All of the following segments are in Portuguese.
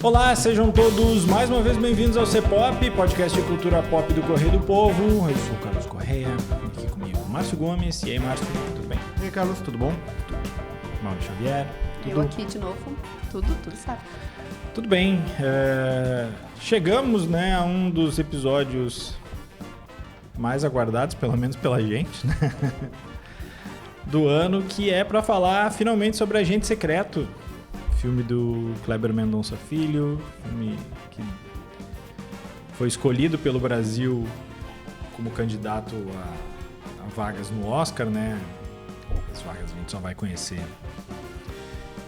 Olá, sejam todos mais uma vez bem-vindos ao C-Pop, podcast de cultura pop do Correio do Povo. Eu sou o Carlos Correia, aqui comigo Márcio Gomes. E aí, Márcio, tudo bem? E aí, Carlos, tudo bom? Mauro Xavier. Eu aqui de novo, tudo certo. Tudo bem. Chegamos, a um dos episódios mais aguardados, pelo menos pela gente, do ano, que é para falar finalmente sobre Agente Secreto, filme do Kleber Mendonça Filho, filme que foi escolhido pelo Brasil como candidato a vagas no Oscar, As vagas a gente só vai conhecer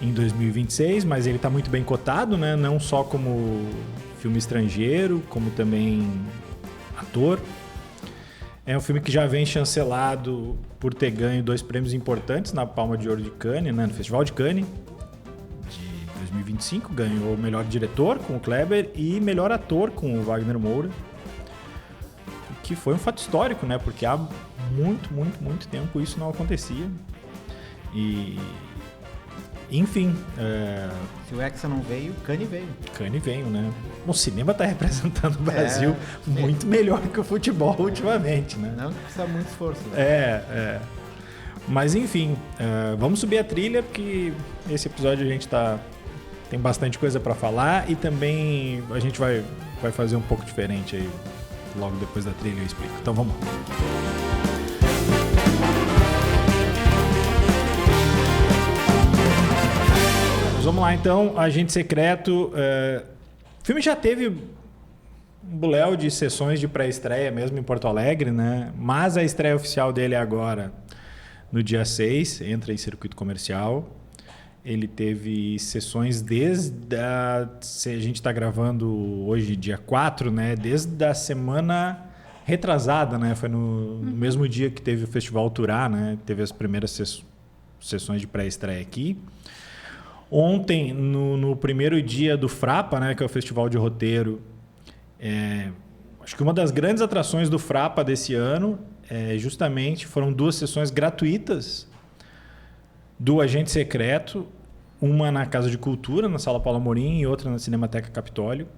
em 2026, mas ele está muito bem cotado, não só como filme estrangeiro, como também ator. É um filme que já vem chancelado por ter ganho 2 prêmios importantes na Palma de Ouro de Cannes, no Festival de Cannes de 2025. Ganhou melhor diretor com o Kleber e melhor ator com o Wagner Moura, que foi um fato histórico, porque há muito tempo isso não acontecia. E enfim, se o Hexa não veio, Cannes veio. Cannes veio, O cinema está representando o Brasil muito melhor que o futebol ultimamente, Não precisa muito esforço. Mas enfim, vamos subir a trilha, porque esse episódio a gente tem bastante coisa para falar e também a gente vai fazer um pouco diferente aí. Logo depois da trilha eu explico. Então vamos lá. Vamos lá, então. Agente Secreto. O filme já teve um buléu de sessões de pré-estreia mesmo em Porto Alegre, Mas a estreia oficial dele é agora, no dia 6, entra em circuito comercial. Ele teve sessões se a gente está gravando hoje, dia 4, desde a semana retrasada, Foi no mesmo dia que teve o Festival Turá, Teve as primeiras sessões de pré-estreia aqui. Ontem, no primeiro dia do Frapa, que é o Festival de Roteiro, acho que uma das grandes atrações do Frapa desse ano justamente foram 2 sessões gratuitas do Agente Secreto, uma na Casa de Cultura, na Sala Paulo Amorim, e outra na Cinemateca Capitólio.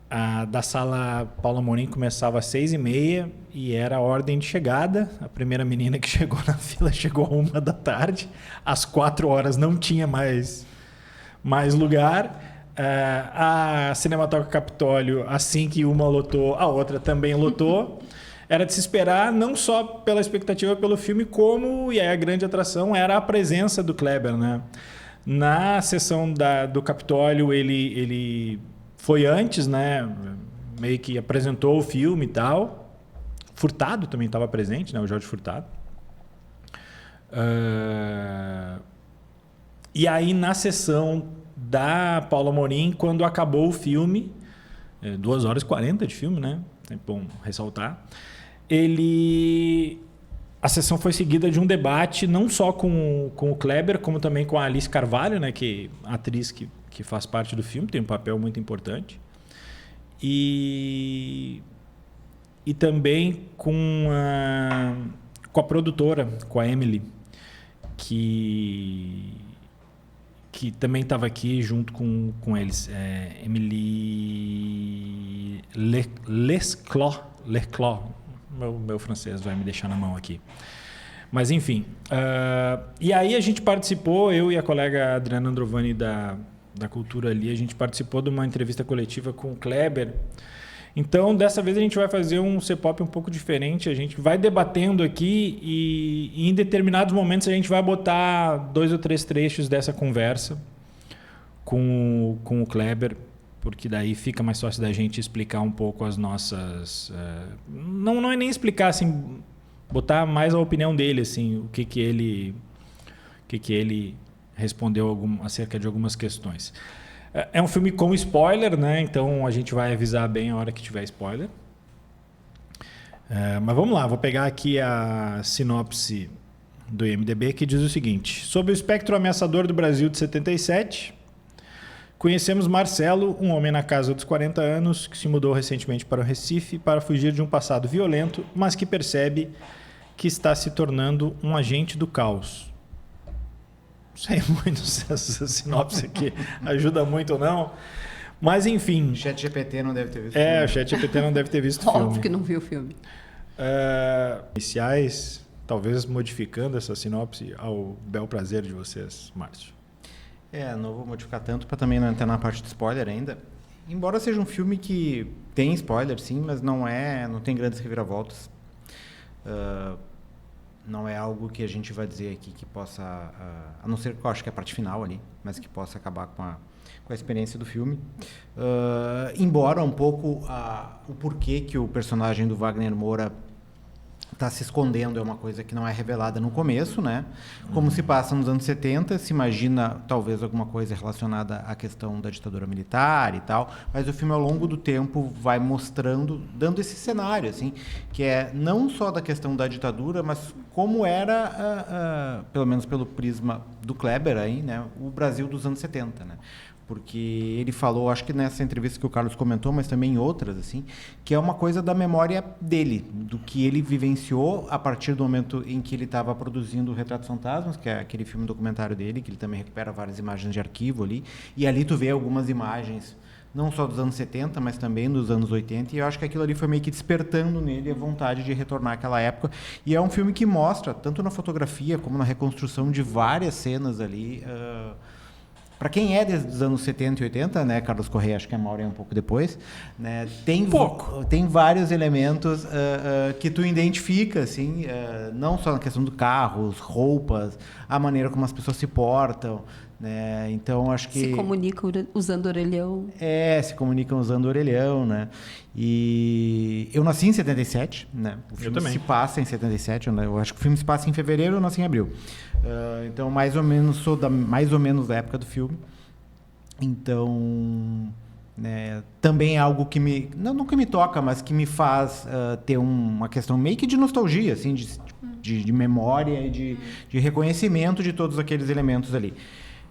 A da Sala Paulo Amorim começava às 6h30 e era a ordem de chegada. A primeira menina que chegou na fila chegou às 13h. Às 4h não tinha mais lugar. A Cinemateca Capitólio, assim que uma lotou, a outra também lotou. Era de se esperar, não só pela expectativa pelo filme, como, e aí a grande atração, era a presença do Kleber, Na sessão do Capitólio, ele foi antes, meio que apresentou o filme e tal. Furtado também estava presente, o Jorge Furtado. E aí, na sessão da Paulo Amorim, quando acabou o filme, 2h40 de filme, É bom ressaltar. A sessão foi seguida de um debate não só com o Kleber, como também com a Alice Carvalho, que é a atriz que faz parte do filme, tem um papel muito importante. E também com a produtora, com a Emily, que também estava aqui junto com eles. Emily Lesclos. Meu francês vai me deixar na mão aqui. Mas, enfim. E aí a gente participou, eu e a colega Adriana Androvani da Cultura ali, a gente participou de uma entrevista coletiva com o Kleber. Então, dessa vez a gente vai fazer um C-Pop um pouco diferente. A gente vai debatendo aqui e em determinados momentos a gente vai botar 2 ou 3 trechos dessa conversa com o Kleber, porque daí fica mais fácil da gente explicar um pouco as nossas... Não é nem explicar, assim, botar mais a opinião dele, assim, o que ele respondeu acerca de algumas questões. É um filme com spoiler, Então a gente vai avisar bem a hora que tiver spoiler. Mas vamos lá, vou pegar aqui a sinopse do IMDb, que diz o seguinte: sob o espectro ameaçador do Brasil de 77... conhecemos Marcelo, um homem na casa dos 40 anos, que se mudou recentemente para o Recife para fugir de um passado violento, mas que percebe que está se tornando um agente do caos. sei muito se essa sinopse aqui ajuda muito ou não. Mas, enfim. O ChatGPT não deve ter visto. O ChatGPT não deve ter visto o filme. Óbvio que não viu o filme. Iniciais, talvez modificando essa sinopse ao bel prazer de vocês, Márcio. Não vou modificar tanto para também não entrar na parte de spoiler ainda. Embora seja um filme que tem spoiler, sim, mas não tem grandes reviravoltas. Não é algo que a gente vai dizer aqui que possa, a não ser que eu acho que é a parte final ali, mas que possa acabar com a experiência do filme. Embora um pouco o porquê que o personagem do Wagner Moura está se escondendo é uma coisa que não é revelada no começo, né? Como se passa nos anos 70, se imagina talvez alguma coisa relacionada à questão da ditadura militar e tal, mas o filme ao longo do tempo vai mostrando, dando esse cenário, assim, que é não só da questão da ditadura, mas como era, pelo menos pelo prisma do Kleber aí, né? O Brasil dos anos 70, né? Porque ele falou, acho que nessa entrevista que o Carlos comentou, mas também em outras, assim, que é uma coisa da memória dele, do que ele vivenciou a partir do momento em que ele estava produzindo o Retratos Fantasmas, que é aquele filme documentário dele, que ele também recupera várias imagens de arquivo ali, e ali tu vê algumas imagens, não só dos anos 70, mas também dos anos 80, e eu acho que aquilo ali foi meio que despertando nele a vontade de retornar àquela época, e é um filme que mostra, tanto na fotografia como na reconstrução de várias cenas ali, para quem é dos anos 70 e 80, né, Carlos Correia, acho que a Mauro é um pouco depois, né, tem vários elementos que tu identifica, assim, não só na questão do carros, roupas, a maneira como as pessoas se portam, né, então acho que... Se comunicam usando orelhão. Se comunicam usando orelhão, né, e eu nasci em 77, né, o filme se passa em 77, eu acho que o filme se passa em fevereiro, eu nasci em abril. Então, mais ou menos, sou mais ou menos da época do filme. Então, né, também é algo que não que me toca, mas que me faz ter uma questão meio que de nostalgia, assim, de memória e de reconhecimento de todos aqueles elementos ali.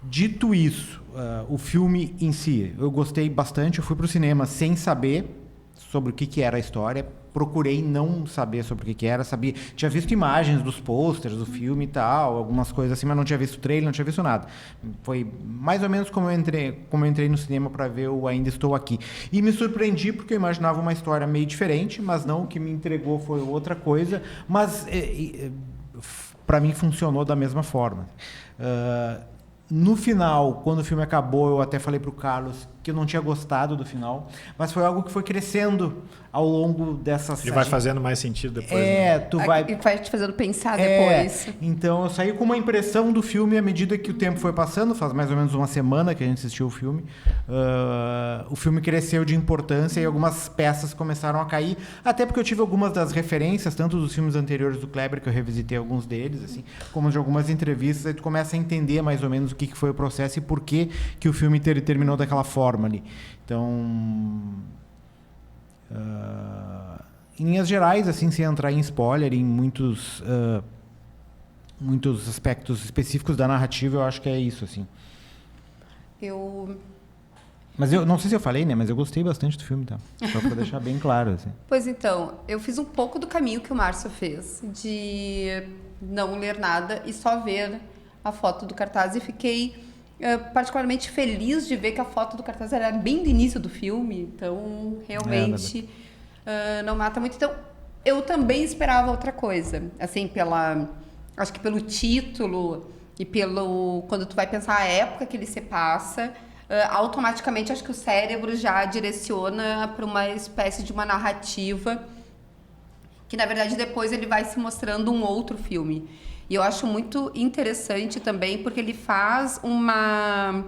Dito isso, o filme em si, eu gostei bastante. Eu fui para o cinema sem saber sobre o que era a história. Procurei não saber sobre o que era, tinha visto imagens dos pôsteres do filme e tal, algumas coisas assim, mas não tinha visto trailer, não tinha visto nada. Foi mais ou menos como eu entrei no cinema para ver o Ainda Estou Aqui. E me surpreendi porque eu imaginava uma história meio diferente, mas não, o que me entregou foi outra coisa, mas para mim funcionou da mesma forma. No final, quando o filme acabou, eu até falei para o Carlos que eu não tinha gostado do final, mas foi algo que foi crescendo ao longo dessa série. Ele vai fazendo mais sentido depois. E vai te fazendo pensar depois. Então, eu saí com uma impressão do filme à medida que o tempo foi passando, faz mais ou menos uma semana que a gente assistiu o filme. O filme cresceu de importância e algumas peças começaram a cair, até porque eu tive algumas das referências, tanto dos filmes anteriores do Kleber, que eu revisitei alguns deles, assim, como de algumas entrevistas, aí tu começa a entender mais ou menos o que foi o processo e por que o filme terminou daquela forma ali. Então, em linhas gerais, assim, sem entrar em spoiler, em muitos aspectos específicos da narrativa, eu acho que é isso, assim. Mas eu não sei se eu falei, né? Mas eu gostei bastante do filme, tá? Só para deixar bem claro, assim. Pois então, eu fiz um pouco do caminho que o Márcio fez, de não ler nada e só ver a foto do cartaz, e fiquei particularmente feliz de ver que a foto do cartaz era bem do início do filme, então realmente não mata muito. Então, eu também esperava outra coisa, assim, acho que pelo título e quando tu vai pensar a época que ele se passa, automaticamente acho que o cérebro já direciona para uma espécie de uma narrativa que, na verdade, depois ele vai se mostrando um outro filme. E eu acho muito interessante também, porque ele faz uma...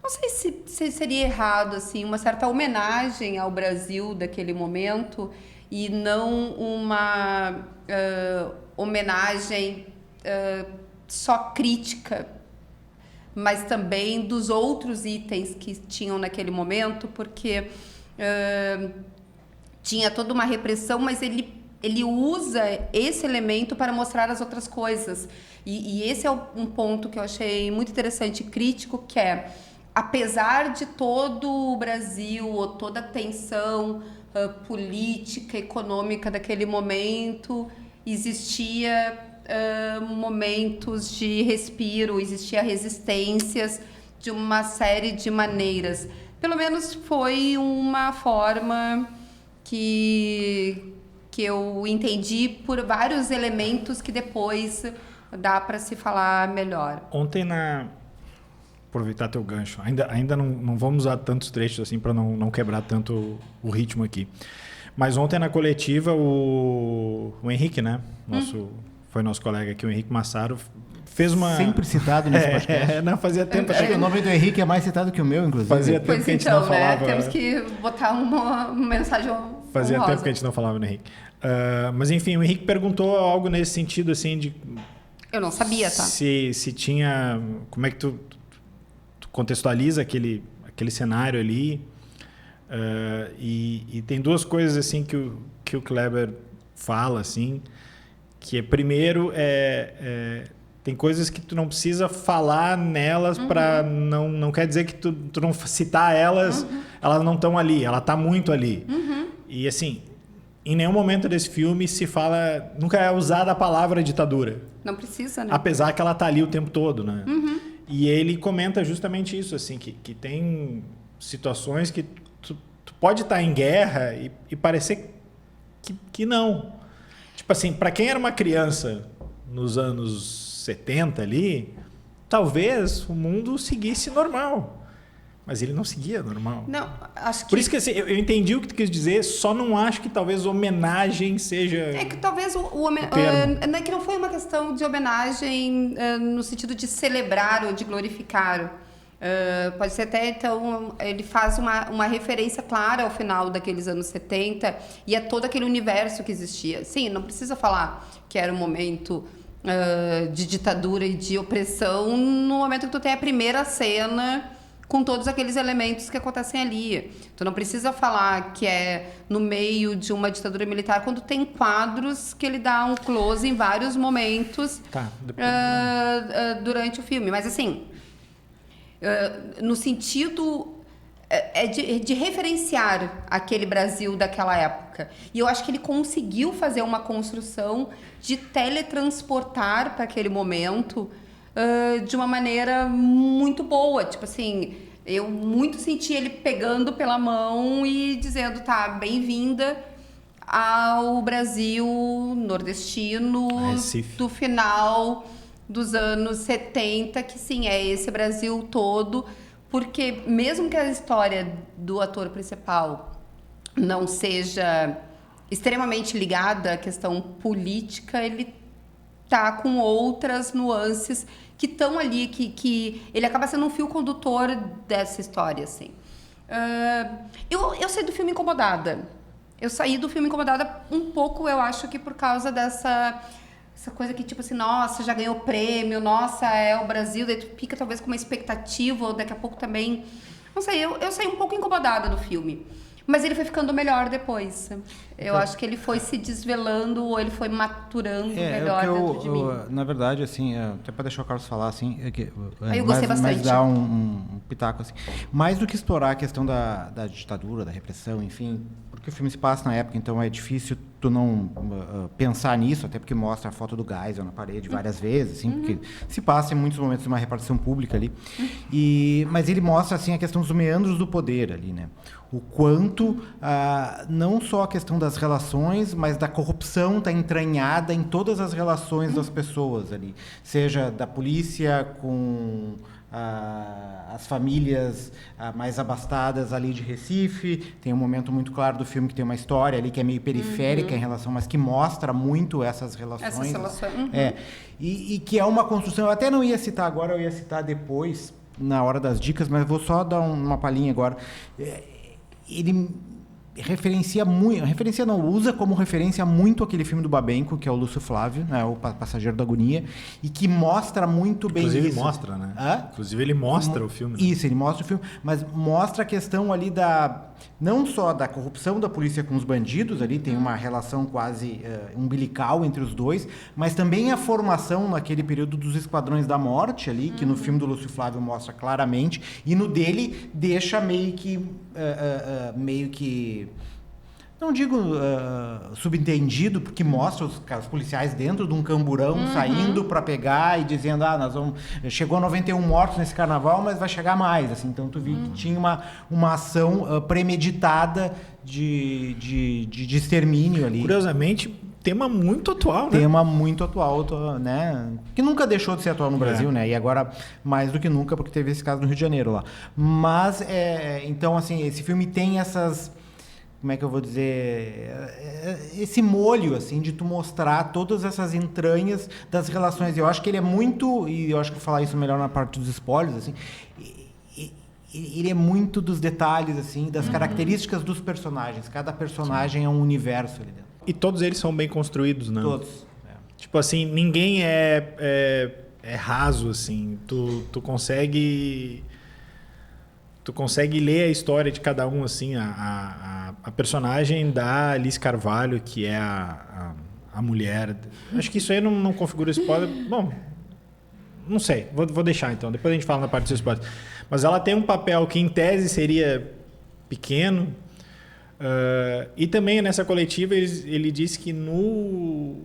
Não sei se seria errado, assim, uma certa homenagem ao Brasil daquele momento, e não uma homenagem só crítica, mas também dos outros itens que tinham naquele momento, porque tinha toda uma repressão, mas ele usa esse elemento para mostrar as outras coisas. E esse é um ponto que eu achei muito interessante, crítico, que é, apesar de todo o Brasil, ou toda a tensão política, econômica daquele momento, existia momentos de respiro, existia resistências de uma série de maneiras. Pelo menos foi uma forma que eu entendi por vários elementos que depois dá para se falar melhor. Ontem aproveitar teu gancho, ainda não vamos usar tantos trechos assim para não quebrar tanto o ritmo aqui. Mas ontem na coletiva o Henrique, né? Foi nosso colega aqui, o Henrique Massaro, fez uma... Sempre citado nesse podcast. Não, fazia tempo... Acho que o nome do Henrique é mais citado que o meu, inclusive. Fazia tempo que a gente não falava... Temos que botar uma mensagem Fazia honrosa. tempo que a gente não falava no Henrique. Mas enfim, o Henrique perguntou algo nesse sentido, assim, de... Eu não sabia, tá? Se tinha... Como é que tu contextualiza aquele cenário ali? E tem duas coisas, assim, que o Kleber fala, assim, que primeiro tem coisas que tu não precisa falar nelas para não quer dizer que tu não citar elas, elas não estão ali, ela está muito ali. E assim, em nenhum momento desse filme se fala, nunca é usada a palavra ditadura. Não precisa, né? Apesar que ela está ali o tempo todo, né? E ele comenta justamente isso, assim, que tem situações que tu pode estar em guerra e parecer que não. Tipo assim, para quem era uma criança nos anos 70 ali, talvez o mundo seguisse normal. Mas ele não seguia normal. Não, acho que... Por isso que assim, eu entendi o que tu quis dizer, só não acho que talvez homenagem seja... É que talvez não é que não foi uma questão de homenagem no sentido de celebrar ou de glorificar. Pode ser até, então, ele faz uma referência clara ao final daqueles anos 70 e a todo aquele universo que existia. Sim, não precisa falar que era um momento de ditadura e de opressão no momento que tu tem a primeira cena com todos aqueles elementos que acontecem ali. Tu não precisa falar que é no meio de uma ditadura militar quando tem quadros que ele dá um close em vários momentos durante o filme. Mas assim, no sentido de referenciar aquele Brasil daquela época. E eu acho que ele conseguiu fazer uma construção de teletransportar para aquele momento de uma maneira muito boa. Tipo assim, eu muito senti ele pegando pela mão e dizendo, tá, bem-vinda ao Brasil nordestino do final dos anos 70, que sim, é esse Brasil todo, porque mesmo que a história do ator principal não seja extremamente ligada à questão política, ele tá com outras nuances que estão ali, que ele acaba sendo um fio condutor dessa história, assim. Eu saí do filme incomodada. Eu saí do filme incomodada um pouco, eu acho que por causa dessa coisa que, tipo assim, nossa, já ganhou prêmio, nossa, é o Brasil, daí tu fica talvez com uma expectativa, ou daqui a pouco também... Não sei, eu saí um pouco incomodada do filme. Mas ele foi ficando melhor depois. Eu acho que ele foi se desvelando ou ele foi maturando melhor dentro de mim. Na verdade, assim, até para deixar o Carlos falar, assim... eu gostei bastante. Mas dar um pitaco, assim. Mais do que explorar a questão da ditadura, da repressão, enfim... Porque o filme se passa na época, então é difícil tu não pensar nisso, até porque mostra a foto do Geisel na parede várias vezes, assim, porque se passa em muitos momentos uma repartição pública ali. Mas ele mostra, assim, a questão dos meandros do poder ali, né? O quanto, não só a questão das relações, mas da corrupção está entranhada em todas as relações das pessoas ali. Seja da polícia com as famílias mais abastadas ali de Recife. Tem um momento muito claro do filme que tem uma história ali que é meio periférica em relação, mas que mostra muito essas relações. Essas relações. E que é uma construção... Eu até não ia citar agora, eu ia citar depois, na hora das dicas, mas vou só dar uma palhinha agora. Ele referencia muito, usa como referência muito aquele filme do Babenco, que é o Lúcio Flávio, né, o Passageiro da Agonia, e que mostra muito bem Inclusive isso. Ele mostra, né? Inclusive ele mostra o filme. Isso, ele mostra o filme, mas mostra a questão ali não só da corrupção da polícia com os bandidos, ali tem uma relação quase umbilical entre os dois, mas também a formação naquele período dos Esquadrões da Morte ali, que no filme do Lúcio Flávio mostra claramente, e no dele deixa meio que não digo subentendido, porque mostra os policiais dentro de um camburão saindo para pegar e dizendo, chegou 91 mortos nesse carnaval, mas vai chegar mais. Assim, então tu viu que tinha uma ação premeditada de extermínio ali. Curiosamente, tema muito atual, né? Tema muito atual, né? Que nunca deixou de ser atual no Brasil, né? E agora mais do que nunca, porque teve esse caso no Rio de Janeiro lá. Mas, então, assim, esse filme tem essas... Como é que eu vou dizer? Esse molho, assim, de tu mostrar todas essas entranhas das relações. Eu acho que ele é muito... E eu acho que vou falar isso melhor na parte dos spoilers, assim... Ele é muito dos detalhes, assim, das características dos personagens. Cada personagem é um universo ali dentro. E todos eles são bem construídos, né? Todos. Tipo assim, ninguém é raso, assim. Tu consegue ler a história de cada um, assim. A personagem da Alice Carvalho, que é a mulher... Acho que isso aí não configura spoiler. Bom, não sei. Vou deixar, então. Depois a gente fala na parte dos spoilers. Mas ela tem um papel que, em tese, seria pequeno. E também, nessa coletiva, ele disse que no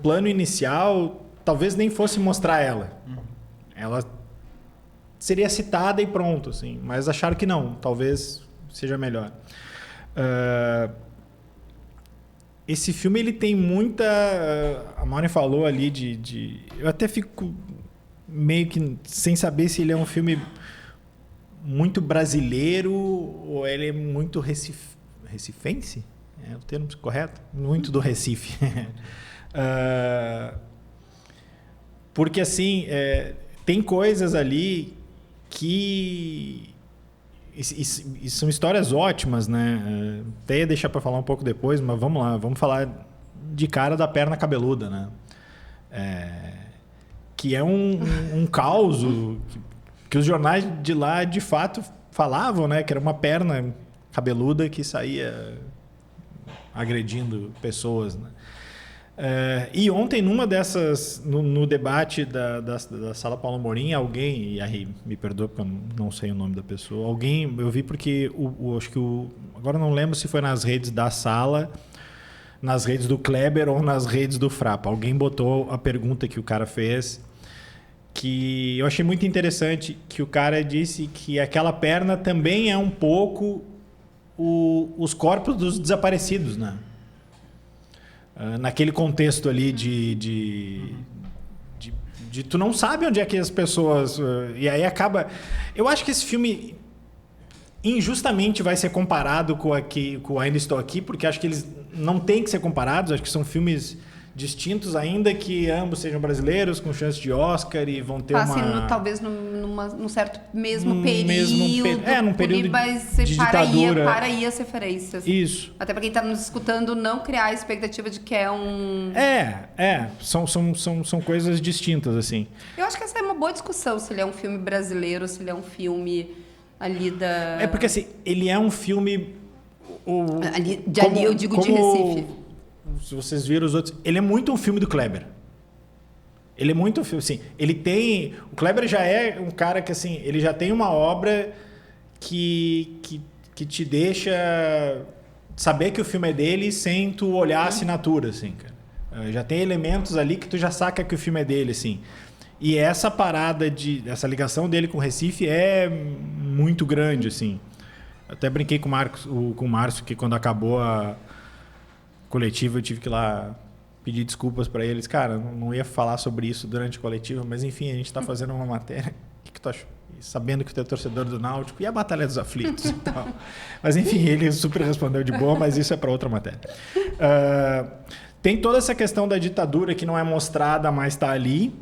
plano inicial, talvez nem fosse mostrar ela. Ela seria citada e pronto, assim. Mas acharam que não. Talvez seja melhor. Esse filme, ele tem muita... A Maureen falou ali eu até fico meio que sem saber se ele é um filme muito brasileiro ou ele é muito recifense? É o termo correto? Muito do Recife. Porque, assim, tem coisas ali que... E são histórias ótimas, né? Até ia deixar para falar um pouco depois, mas vamos lá. Vamos falar de cara da perna cabeluda, né? Que é um caos que os jornais de lá, de fato, falavam, né? Que era uma perna cabeluda que saía agredindo pessoas, né? E ontem, numa dessas, no debate da Sala Paulo Amorim, alguém, e aí me perdoa porque eu não sei o nome da pessoa, eu vi porque acho que agora não lembro se foi nas redes da Sala, nas redes do Kleber ou nas redes do Frapa. Alguém botou a pergunta que o cara fez, que eu achei muito interessante, que o cara disse que aquela perna também é um pouco os corpos dos desaparecidos, né? Naquele contexto ali de tu não sabe onde é que as pessoas... E aí acaba... Eu acho que esse filme injustamente vai ser comparado com Ainda Estou Aqui, porque acho que eles não têm que ser comparados, acho que são filmes distintos, ainda que ambos sejam brasileiros, com chance de Oscar e vão ter talvez num certo mesmo período. Num período mas de ditadura. Para aí as referências. Isso. Até para quem está nos escutando, não criar a expectativa de que é um... São coisas distintas, assim. Eu acho que essa é uma boa discussão, se ele é um filme brasileiro, se ele é um filme ali da... Porque, assim, ele é um filme... eu digo de Recife. Se vocês viram os outros... Ele é muito um filme do Kleber. Ele é muito um filme... Assim, ele tem... O Kleber já é um cara que, assim... Ele já tem uma obra que te deixa saber que o filme é dele sem tu olhar a assinatura, assim, cara. Já tem elementos ali que tu já saca que o filme é dele, assim. E essa parada essa ligação dele com o Recife é muito grande, assim. Eu até brinquei com o Márcio que quando acabou a coletiva eu tive que ir lá pedir desculpas para eles. Cara, não ia falar sobre isso durante a coletiva, mas enfim, a gente está fazendo uma matéria. O que tu achou? Sabendo que tu é torcedor do Náutico e a Batalha dos Aflitos e tal. Mas enfim, ele super respondeu de boa, mas isso é para outra matéria. Tem toda essa questão da ditadura que não é mostrada, mas está ali.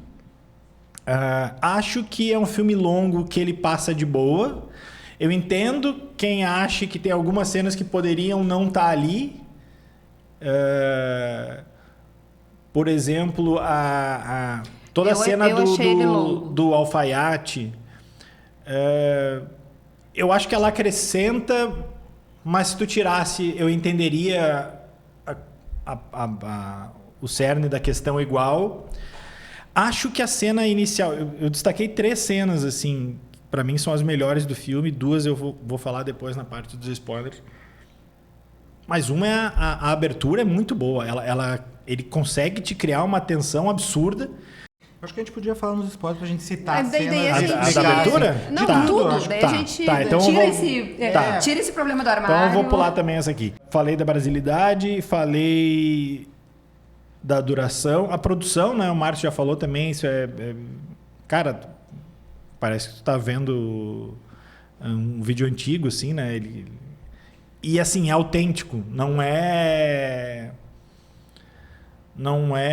Acho que é um filme longo que ele passa de boa. Eu entendo quem acha que tem algumas cenas que poderiam não estar ali. Por exemplo, toda a cena do alfaiate, eu acho que ela acrescenta, mas se tu tirasse, eu entenderia o cerne da questão igual. Acho que a cena inicial... Eu destaquei 3 cenas, assim, para mim são as melhores do filme. 2 eu vou falar depois na parte dos spoilers. Mas uma é a abertura é muito boa. Ele consegue te criar uma tensão absurda. Acho que a gente podia falar nos spoilers pra gente citar Mas daí A a da abertura? Não, Tá. tudo. Daí Tá. a gente Tá, então eu vou- tira esse problema do Então armário. eu vou pular também essa aqui. Falei da brasilidade, falei da duração. A produção, né? O Márcio já falou também. Isso cara, parece que tu tá vendo um vídeo antigo, assim, né? E assim, é autêntico. Não é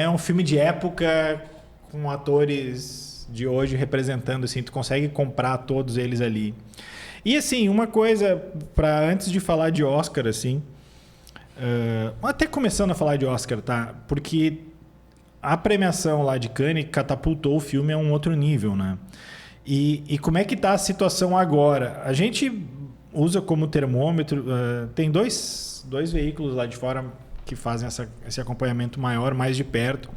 um filme de época com atores de hoje representando, assim. Tu consegue comprar todos eles ali. E assim, uma coisa, antes de falar de Oscar, assim, até começando a falar de Oscar, tá? Porque a premiação lá de Cannes catapultou o filme a um outro nível, né? E como é que tá a situação agora? A gente usa como termômetro, tem dois veículos lá de fora que fazem esse acompanhamento maior, mais de perto,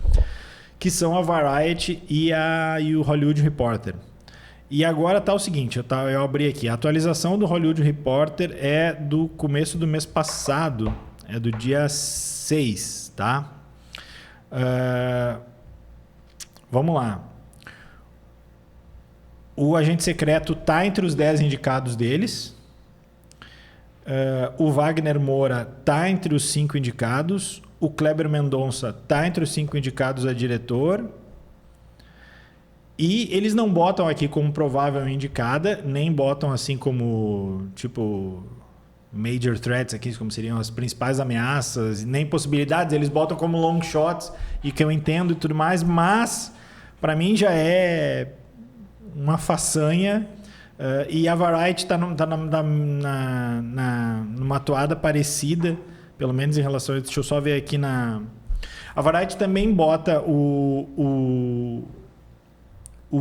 que são a Variety e o Hollywood Reporter. E agora tá o seguinte, eu abri aqui, a atualização do Hollywood Reporter é do começo do mês passado, é do dia 6, tá? Vamos lá. O Agente Secreto tá entre os 10 indicados deles. O Wagner Moura tá entre os 5 indicados. O Kleber Mendonça tá entre os 5 indicados a diretor. E eles não botam aqui como provável indicada, nem botam assim como, tipo, major threats aqui, como seriam as principais ameaças, nem possibilidades. Eles botam como long shots, e que eu entendo e tudo mais, mas para mim já é uma façanha. E a Variety está numa toada parecida, pelo menos em relação a... Deixa eu só ver aqui na... A Variety também bota o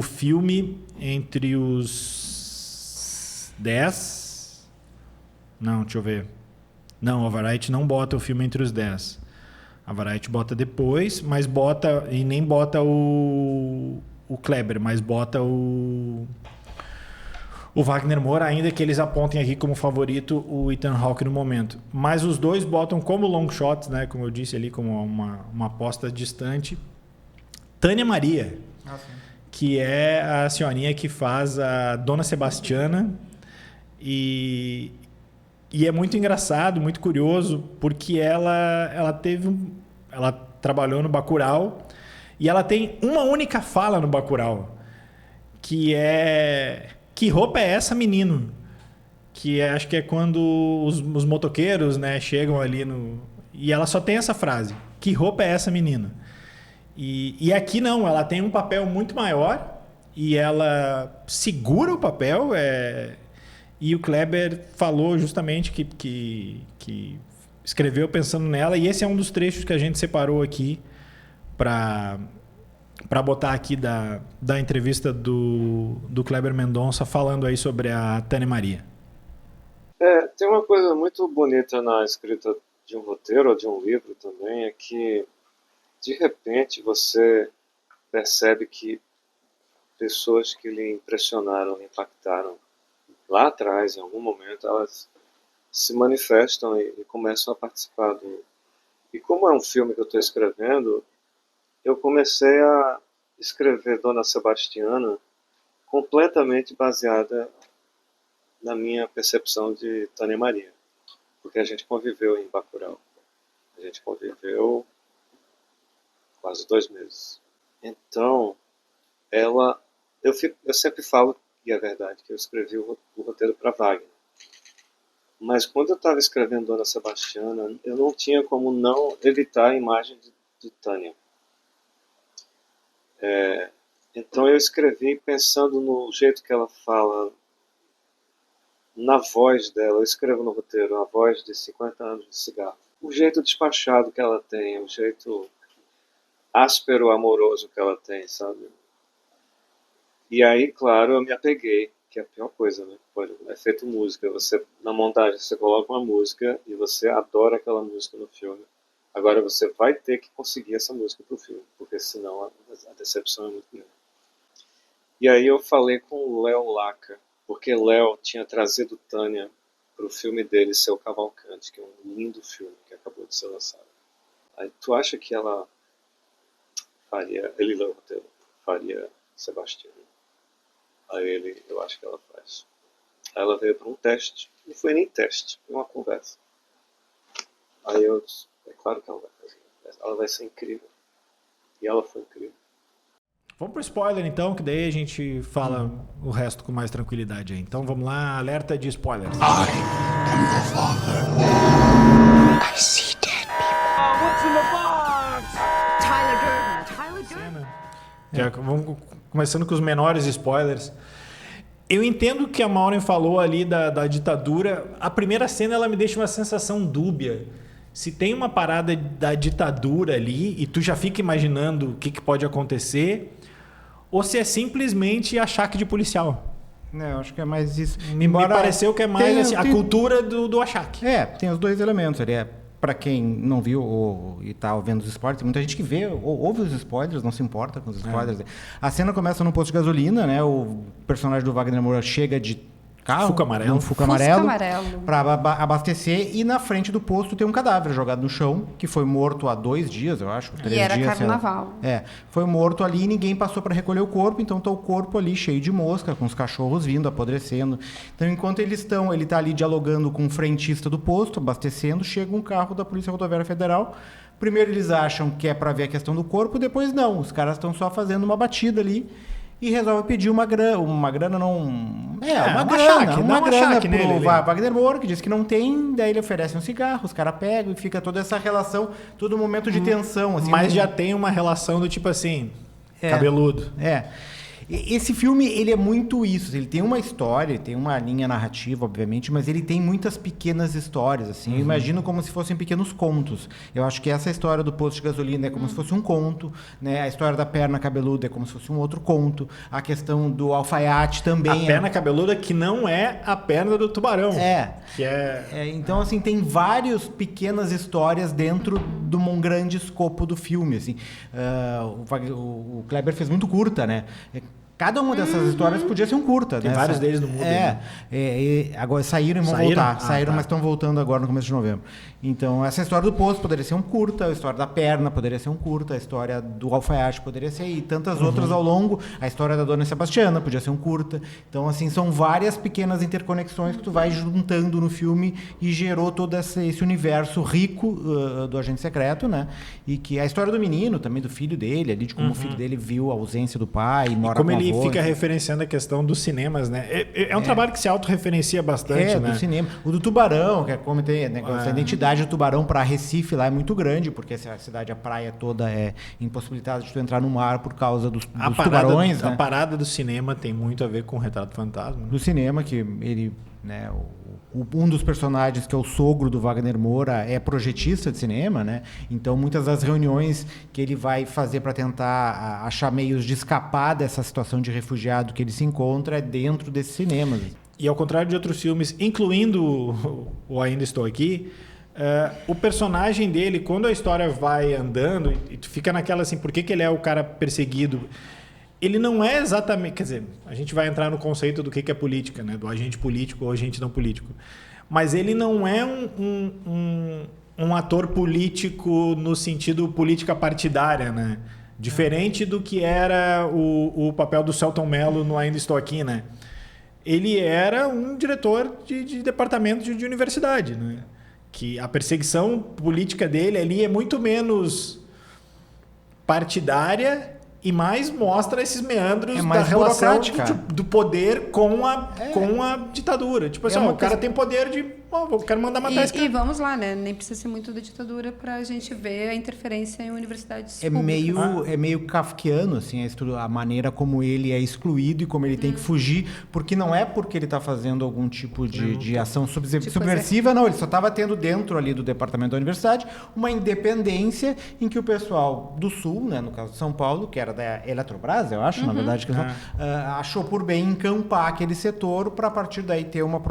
filme entre os 10... Não, deixa eu ver. Não, a Variety não bota o filme entre os 10. A Variety bota depois, mas bota... E nem bota o Kleber, mas bota o Wagner Moura, ainda que eles apontem aqui como favorito o Ethan Hawke no momento. Mas os dois botam como long shots, né? Como eu disse ali, como uma aposta distante. Tânia Maria, que é a senhorinha que faz a Dona Sebastiana. E é muito engraçado, muito curioso, porque ela trabalhou no Bacurau e ela tem uma única fala no Bacurau, que é... Que roupa é essa, menino? Que acho que é quando os motoqueiros, né, chegam ali no... E ela só tem essa frase. Que roupa é essa, menino? E aqui não, ela tem um papel muito maior e ela segura o papel. E o Kleber falou justamente que escreveu pensando nela. E esse é um dos trechos que a gente separou aqui para botar aqui da entrevista do Kleber Mendonça falando aí sobre a Tânia Maria. Tem uma coisa muito bonita na escrita de um roteiro ou de um livro também, é que de repente você percebe que pessoas que lhe impressionaram, lhe impactaram lá atrás, em algum momento, elas se manifestam e começam a participar do... E como é um filme que eu estou escrevendo, eu comecei a escrever Dona Sebastiana completamente baseada na minha percepção de Tânia Maria, porque a gente conviveu em Bacurau. A gente conviveu quase 2 meses. Então, eu sempre falo, e é verdade, que eu escrevi o roteiro para Wagner. Mas quando eu estava escrevendo Dona Sebastiana, eu não tinha como não evitar a imagem de Tânia. Então eu escrevi pensando no jeito que ela fala, na voz dela. Eu escrevo no roteiro a voz de 50 anos de cigarro. O jeito despachado que ela tem, o jeito áspero, amoroso que ela tem, sabe? E aí, claro, eu me apeguei, que é a pior coisa, né? É feito música. Na montagem, você coloca uma música e você adora aquela música no filme. Agora você vai ter que conseguir essa música pro filme, porque senão a decepção é muito grande. E aí eu falei com o Léo Laca, porque Léo tinha trazido Tânia pro filme dele ser o Cavalcante, que é um lindo filme que acabou de ser lançado. Aí tu acha que ela faria, ele leu o roteiro, faria Sebastião? Aí eu acho que ela faz. Aí ela veio para um teste, não foi nem teste, foi uma conversa. Aí eu disse, é claro que ela vai fazer, ela vai ser incrível. E ela foi incrível. Vamos pro spoiler então, que daí a gente fala o resto com mais tranquilidade aí. Então vamos lá, alerta de spoilers. I am your father. I see dead people. What's in the box? Tyler Durden. Já vamos começando com os menores spoilers. Eu entendo que a Maureen falou ali da ditadura. A primeira cena ela me deixa uma sensação dúbia. Se tem uma parada da ditadura ali e tu já fica imaginando o que pode acontecer, ou se é simplesmente achaque de policial. Eu acho que é mais isso. Me pareceu que é mais assim, a cultura do achaque. Tem os dois elementos ali. Para quem não viu e tá vendo os spoilers, tem muita gente que vê ou ouve os spoilers, não se importa com os spoilers. A cena começa num posto de gasolina, né? O personagem do Wagner Moura chega de carro, Fuca amarelo. um Fuca amarelo, amarelo. para abastecer, e na frente do posto tem um cadáver jogado no chão, que foi morto há 2 dias, eu acho. 3 E era dias, carnaval. foi morto ali e ninguém passou para recolher o corpo, então tá o corpo ali cheio de mosca, com os cachorros vindo, apodrecendo. Então, enquanto ele tá ali dialogando com o frentista do posto, abastecendo, chega um carro da Polícia Rodoviária Federal. Primeiro eles acham que é para ver a questão do corpo, depois não, os caras estão só fazendo uma batida ali. E resolve pedir uma grana não... uma grana pro Wagner Moura, que diz que não tem, daí ele oferece um cigarro, os caras pegam e fica toda essa relação, todo momento de tensão. Assim, Mas já tem uma relação do tipo assim, cabeludo. Esse filme, ele é muito isso. Ele tem uma história, ele tem uma linha narrativa, obviamente, mas ele tem muitas pequenas histórias, assim. Eu imagino como se fossem pequenos contos. Eu acho que essa história do posto de gasolina é como se fosse um conto, né? A história da perna cabeluda é como se fosse um outro conto. A questão do alfaiate também. A perna cabeluda que não é a perna do tubarão. Então, assim, tem várias pequenas histórias dentro de um grande escopo do filme, assim. O Kleber fez muito curta, né? Cada uma dessas histórias podia ser um curta. Tem vários deles no mundo. Agora saíram e vão voltar. Mas estão voltando agora no começo de novembro. Então, essa história do poço poderia ser um curta, a história da perna poderia ser um curta, a história do alfaiate poderia ser, e tantas outras ao longo. A história da Dona Sebastiana podia ser um curta. Então, assim, são várias pequenas interconexões que tu vai juntando no filme e gerou todo esse universo rico do agente secreto, né? E que a história do menino, também do filho dele, ali, de como o filho dele viu a ausência do pai e mora com a avó. Ele fica referenciando a questão dos cinemas, né? É um trabalho que se autorreferencia bastante, né? Do cinema. O do Tubarão, que é como tem negócio, a identidade do Tubarão para Recife lá é muito grande, porque a cidade, a praia toda é impossibilitada de tu entrar no mar por causa dos tubarões, né? A parada do cinema tem muito a ver com o Retrato Fantasma. Do cinema, que ele, né, um dos personagens, que é o sogro do Wagner Moura, é projetista de cinema, né? Então, muitas das reuniões que ele vai fazer para tentar achar meios de escapar dessa situação de refugiado que ele se encontra é dentro desses cinemas. E ao contrário de outros filmes, incluindo o Ainda Estou Aqui, o personagem dele, quando a história vai andando, e tu fica naquela assim, por que ele é o cara perseguido? Ele não é exatamente... Quer dizer, a gente vai entrar no conceito do que é política, né? Do agente político ou agente não político. Mas ele não é um ator político no sentido política partidária, né? Diferente do que era o papel do Selton Mello no Ainda Estou Aqui, né? Ele era um diretor de departamento de universidade, né? Que a perseguição política dele ali é muito menos partidária e mais mostra esses meandros da relação do poder com a ditadura. Tipo assim, o cara tem poder de... eu quero mandar matar esse cara. E vamos lá, né? Nem precisa ser muito da ditadura pra gente ver a interferência em universidades públicas. É meio kafkiano, assim, a maneira como ele é excluído e como ele tem que fugir, porque não é porque ele está fazendo algum tipo de ação subversiva, não. Ele só estava tendo dentro ali do departamento da universidade uma independência em que o pessoal do Sul, né, no caso de São Paulo, que era da Eletrobras, eu acho, na verdade, achou por bem encampar aquele setor para, a partir daí, ter uma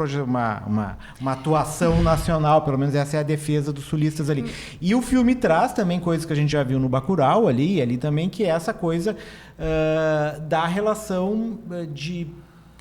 atuação nacional, pelo menos essa é a defesa dos sulistas ali. E o filme traz também coisas que a gente já viu no Bacurau ali também, que é essa coisa da relação de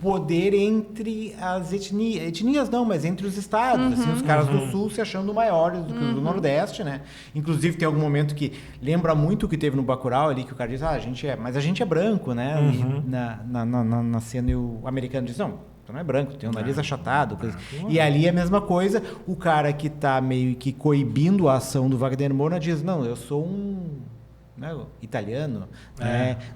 poder entre as etnias não, mas entre os estados, assim, os caras do sul se achando maiores do que os do Nordeste, né? Inclusive tem algum momento que lembra muito o que teve no Bacurau ali, que o cara diz, a gente é branco, né? E na cena e o americano diz, não, tu não é branco, tem o nariz achatado. Coisa. E ali é a mesma coisa, o cara que tá meio que coibindo a ação do Wagner Moura diz, não, eu sou um italiano,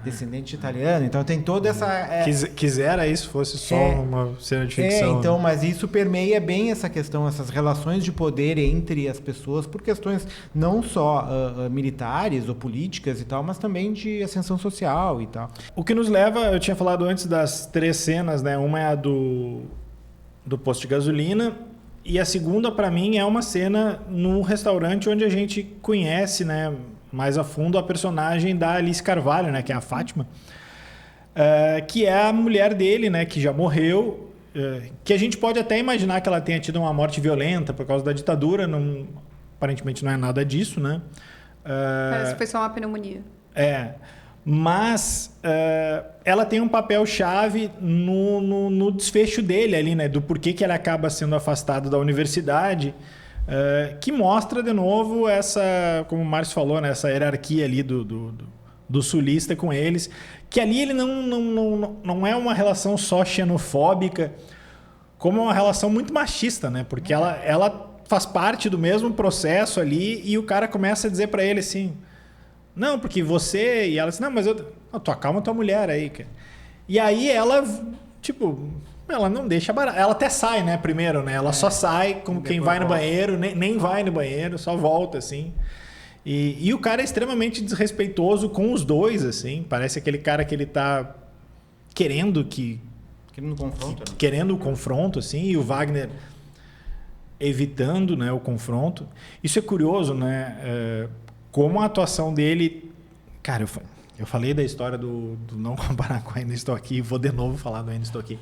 descendente italiano, então tem toda essa... Quisera isso fosse só uma cena de ficção. Então, mas isso permeia bem essa questão, essas relações de poder entre as pessoas, por questões não só militares ou políticas e tal, mas também de ascensão social e tal. O que nos leva, eu tinha falado antes das 3 cenas, né? Uma é a do posto de gasolina, e a segunda, para mim, é uma cena no restaurante onde a gente conhece, né, mais a fundo a personagem da Alice Carvalho, né, que é a Fátima, que é a mulher dele, né, que já morreu, que a gente pode até imaginar que ela tenha tido uma morte violenta por causa da ditadura, aparentemente não é nada disso, né? Parece que foi só uma pneumonia. Mas ela tem um papel-chave no desfecho dele ali, né, do porquê que ele acaba sendo afastado da universidade, que mostra de novo essa, como o Márcio falou, né, essa hierarquia ali do sulista com eles, que ali ele não é uma relação só xenofóbica, como uma relação muito machista, né, porque ela faz parte do mesmo processo ali e o cara começa a dizer para ele assim, não, porque você... E ela diz, não, mas tu acalma tua mulher aí, cara. E aí ela, tipo... Ela não deixa barato. Ela até sai, né, primeiro, né? Ela só sai como quem vai no banheiro, nem vai no banheiro, só volta, assim. E o cara é extremamente desrespeitoso com os dois, assim. Parece aquele cara que ele tá querendo o confronto, assim. E o Wagner evitando, né, o confronto. Isso é curioso, né? Como a atuação dele... Cara, eu falei da história do não comparar com Ainda Estou Aqui. Vou de novo falar do Ainda Estou Aqui.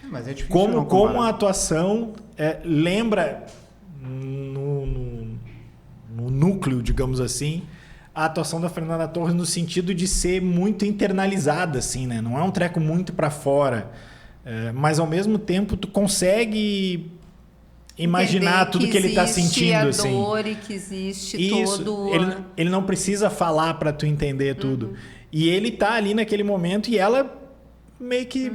Mas é difícil como a atuação lembra no núcleo, digamos assim, a atuação da Fernanda Torres no sentido de ser muito internalizada, assim, né? Não é um treco muito para fora, mas ao mesmo tempo tu consegue imaginar tudo que ele está sentindo, a assim. Dor e que existe isso, todo... ele não precisa falar para tu entender tudo. E ele tá ali naquele momento e ela meio que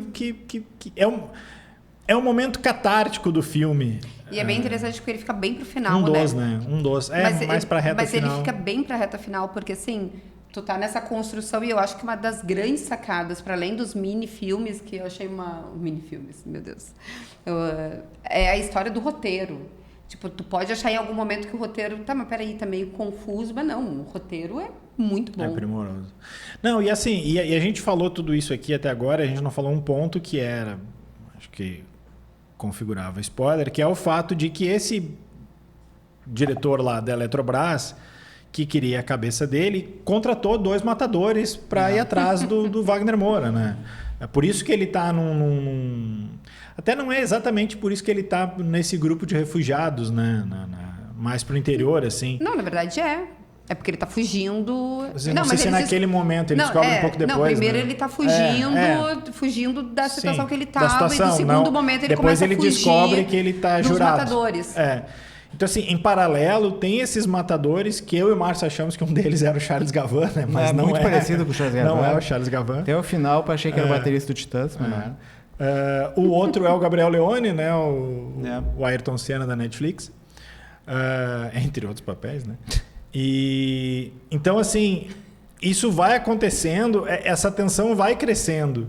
é um momento catártico do filme. E é bem interessante porque ele fica bem pro final, Um dos. Mais pra reta final. Mas ele fica bem pra reta final, porque assim, tu tá nessa construção e eu acho que uma das grandes sacadas, para além dos mini-filmes, que eu achei mini-filmes, meu Deus. É a história do roteiro. Tipo, tu pode achar em algum momento que o roteiro... Tá, mas peraí, tá meio confuso. Mas não, o roteiro é muito bom. É primoroso. Não, e assim, e a gente falou tudo isso aqui até agora, a gente não falou um ponto que era... Acho que configurava spoiler, que é o fato de que esse diretor lá da Eletrobras, que queria a cabeça dele, contratou 2 matadores para ir atrás do Wagner Moura, né? É por isso que ele tá Até não é exatamente por isso que ele tá nesse grupo de refugiados, né? Mais pro interior, assim. Não, na verdade é. É porque ele tá fugindo... Não sei se naquele momento, ele descobre um pouco depois. Não, primeiro, né? Ele tá fugindo da situação que ele tava. E no segundo momento ele começa a fugir. Depois ele descobre que ele tá jurado. Dos matadores. Então, assim, em paralelo, tem esses matadores que eu e o Márcio achamos que um deles era o Charles Gavan, né? Mas não muito parecido com o Charles Gavan. Não é o Charles Gavan. Até o final, eu achei que era o baterista do Titãs, mas não era. O outro é o Gabriel Leone, né? O Ayrton Senna da Netflix. Entre outros papéis, né? E então, assim, isso vai acontecendo, essa tensão vai crescendo.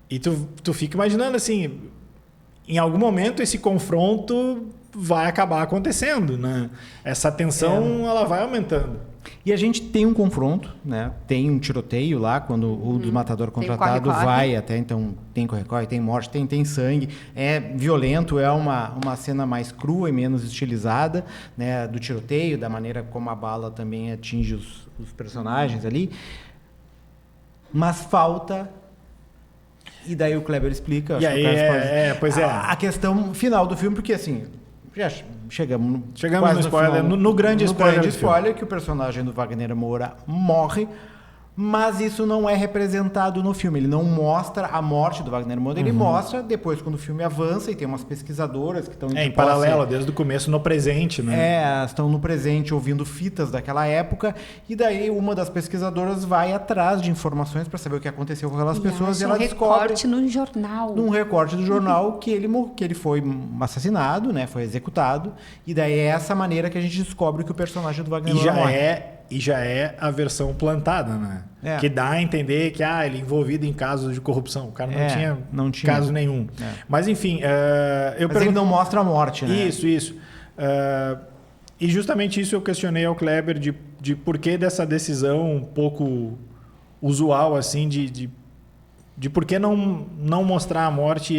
E tu fica imaginando, assim, em algum momento esse confronto vai acabar acontecendo, né? Essa tensão, ela vai aumentando. E a gente tem um confronto, né? Tem um tiroteio lá, quando o do matador contratado vai até, então tem corre-corre, tem morte, tem sangue. É violento, é uma cena mais crua e menos estilizada, né? Do tiroteio, da maneira como a bala também atinge os personagens ali. Mas falta... E daí o Kleber explica... E aí, a questão final do filme, porque assim... Já chegamos no spoiler, no grande spoiler. Que o personagem do Wagner Moura morre, mas isso não é representado no filme. Ele não mostra a morte do Wagner Moura, ele mostra depois quando o filme avança e tem umas pesquisadoras que estão em paralelo, desde o começo no presente, né? Estão no presente ouvindo fitas daquela época e daí uma das pesquisadoras vai atrás de informações para saber o que aconteceu com aquelas pessoas e ela descobre recorte no jornal. num recorte do jornal que ele foi assassinado, né? Foi executado e daí é essa maneira que a gente descobre que o personagem do Wagner Moura morre. E já é a versão plantada, né? Que dá a entender que ele é envolvido em casos de corrupção. O cara não tinha caso nenhum. Mas, enfim... Mas ele não mostra a morte, né? Isso. E justamente isso eu questionei ao Kleber de por que dessa decisão um pouco usual, assim, de por que não mostrar a morte e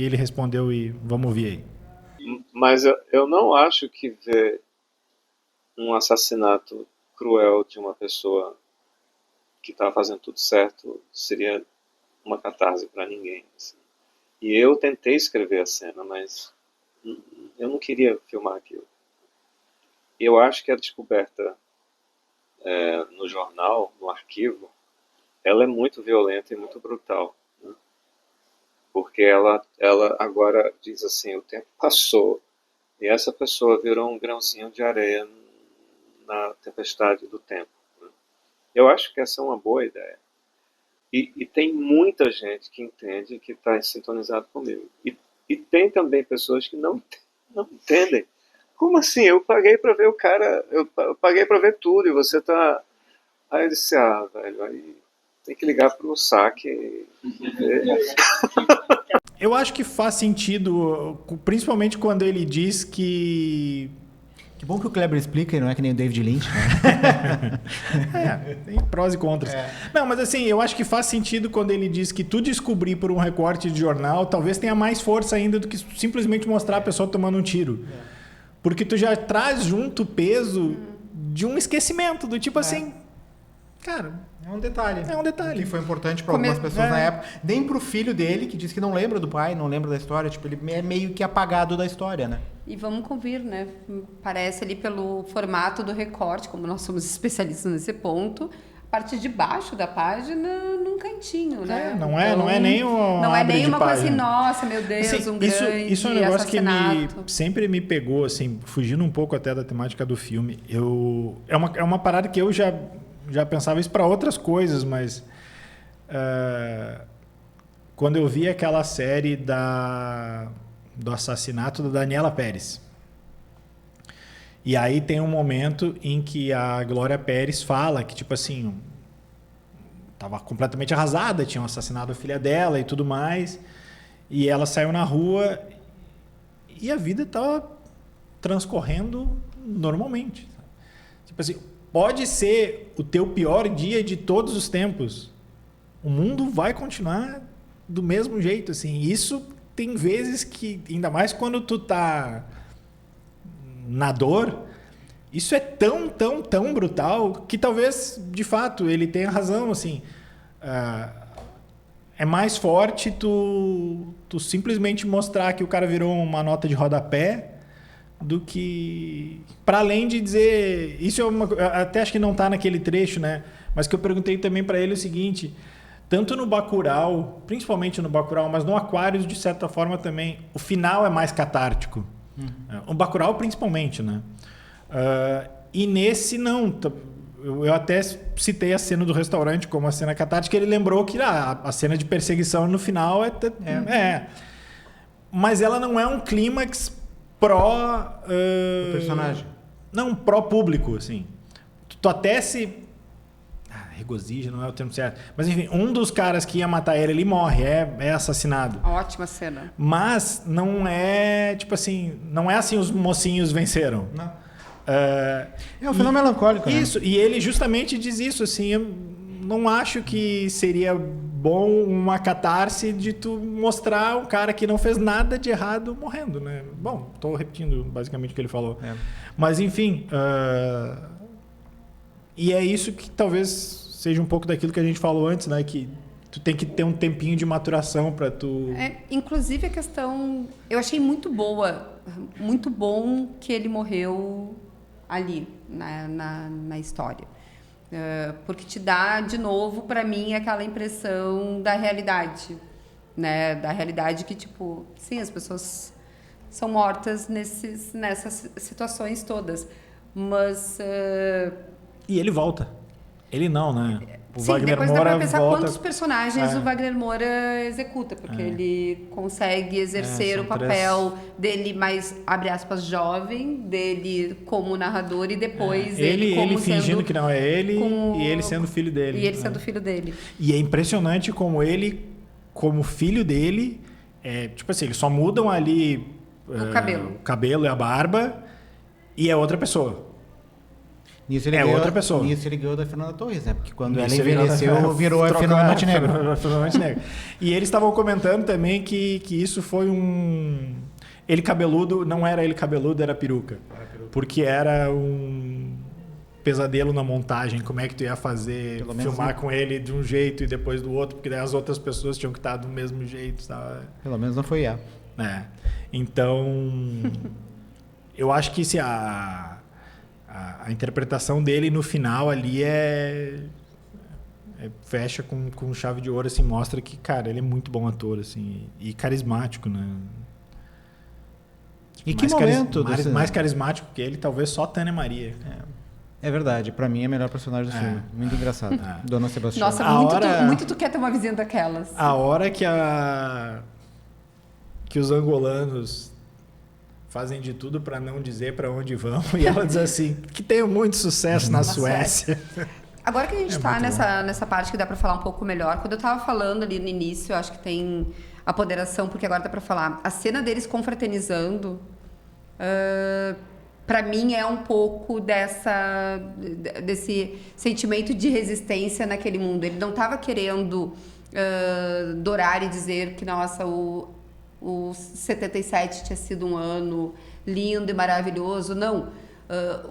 ele respondeu e vamos ouvir aí. Mas eu não acho que ver um assassinato cruel de uma pessoa que estava fazendo tudo certo seria uma catarse para ninguém. Assim. E eu tentei escrever a cena, mas eu não queria filmar aquilo. Eu acho que a descoberta no jornal, no arquivo, ela é muito violenta e muito brutal. Né? Porque ela agora diz assim, o tempo passou e essa pessoa virou um grãozinho de areia na tempestade do tempo. Né? Eu acho que essa é uma boa ideia. E tem muita gente que entende, que está sintonizado comigo. E tem também pessoas que não entendem. Como assim? Eu paguei para ver o cara, eu paguei para ver tudo e você tá... Aí eu disse, velho, aí tem que ligar pro saque e ver. Eu acho que faz sentido, principalmente quando ele diz que... Que bom que o Kleber explica e não é que nem o David Lynch, né? Tem prós e contras. Não, mas assim, eu acho que faz sentido quando ele diz que tu descobrir por um recorte de jornal talvez tenha mais força ainda do que simplesmente mostrar a pessoa tomando um tiro. Porque tu já traz junto o peso de um esquecimento, do tipo assim... Cara, é um detalhe. É um detalhe. Que foi importante para algumas pessoas na época. Nem pro filho dele, que diz que não lembra do pai, não lembra da história. Tipo, ele é meio que apagado da história, né? E vamos convir, né? Parece ali pelo formato do recorte, como nós somos especialistas nesse ponto, a parte de baixo da página num cantinho, né? Não é nem uma Não é nem uma coisa assim, página. nossa, meu Deus, assim, um grande isso é um negócio que assassinato. sempre me pegou, assim, fugindo um pouco até da temática do filme. É uma parada que eu já pensava isso para outras coisas, mas quando eu vi aquela série do assassinato da Daniela Pérez, e aí tem um momento em que a Glória Pérez fala que, tipo assim, estava completamente arrasada, tinham assassinado a filha dela e tudo mais, e ela saiu na rua e a vida estava transcorrendo normalmente. Tipo assim, pode ser o teu pior dia de todos os tempos. O mundo vai continuar do mesmo jeito, assim. Isso tem vezes que, ainda mais quando tu tá na dor, isso é tão, tão, tão brutal que talvez, de fato, ele tenha razão, assim. É mais forte tu simplesmente mostrar que o cara virou uma nota de rodapé do que... Para além de dizer... Isso até acho que não está naquele trecho, né? Mas que eu perguntei também para ele o seguinte... Tanto no Bacurau, principalmente no Bacurau, mas no Aquarius, de certa forma, também, o final é mais catártico. O Bacurau, principalmente, né? E nesse, não. Eu até citei a cena do restaurante como a cena catártica, ele lembrou que a cena de perseguição no final Mas ela não é um clímax pró... O personagem. Não, pró-público, assim. Tu até se... regozija, não é o termo certo. Mas, enfim, um dos caras que ia matar ele morre, é assassinado. Ótima cena. Mas não é, tipo assim, não é assim os mocinhos venceram. Não. É um final melancólico, né? Isso, e ele justamente diz isso, assim, eu não acho que seria bom uma catarse de tu mostrar um cara que não fez nada de errado morrendo, né? Bom, tô repetindo basicamente o que ele falou. Mas, enfim, e é isso que talvez seja um pouco daquilo que a gente falou antes, né? Que tu tem que ter um tempinho de maturação para tu... Inclusive a questão... Eu achei muito boa, muito bom que ele morreu ali, na história. Porque te dá, de novo, para mim, aquela impressão da realidade, né? Da realidade que, tipo, sim, as pessoas são mortas nessas situações todas. Mas... E ele volta. Ele não, né? O sim, Wagner depois Moura dá pra pensar volta... quantos personagens o Wagner Moura executa, porque ele consegue exercer são o papel dele mais, abre aspas, jovem, dele como narrador e depois ele como fingindo sendo... que não é ele e ele sendo filho dele. E ele sendo filho dele. E é impressionante como ele, como filho dele, tipo assim, eles só mudam ali o cabelo e a barba e é outra pessoa. Nisso ele outra pessoa. Nisso ele ganhou da Fernanda Torres, né? Porque quando ela Isso envelheceu, virou a Fernanda Montenegro. Fernanda Montenegro. E eles estavam comentando também que isso foi um... Ele cabeludo, não era ele cabeludo, era peruca. Porque era um pesadelo na montagem. Como é que tu ia fazer, filmar com ele de um jeito e depois do outro, porque daí as outras pessoas tinham que estar do mesmo jeito. Sabe? Pelo menos não foi ela. Então, eu acho que se a interpretação dele no final ali fecha com chave de ouro, assim, mostra que, cara, ele é muito bom ator, assim, e carismático, né? E que momento? Mais carismático que ele, talvez só Tânia Maria. É verdade, pra mim é o melhor personagem do filme. Muito engraçado. Dona Sebastião. Nossa, muito tu quer ter uma vizinha daquelas. A hora que os angolanos fazem de tudo para não dizer para onde vão, e ela diz assim, que tenham muito sucesso na Suécia. Agora que a gente está nessa parte que dá para falar um pouco melhor, quando eu estava falando ali no início, eu acho que tem apoderação, porque agora dá para falar, a cena deles confraternizando, para mim é um pouco desse sentimento de resistência naquele mundo. Ele não estava querendo dourar e dizer que, nossa, o 77 tinha sido um ano lindo e maravilhoso. Não.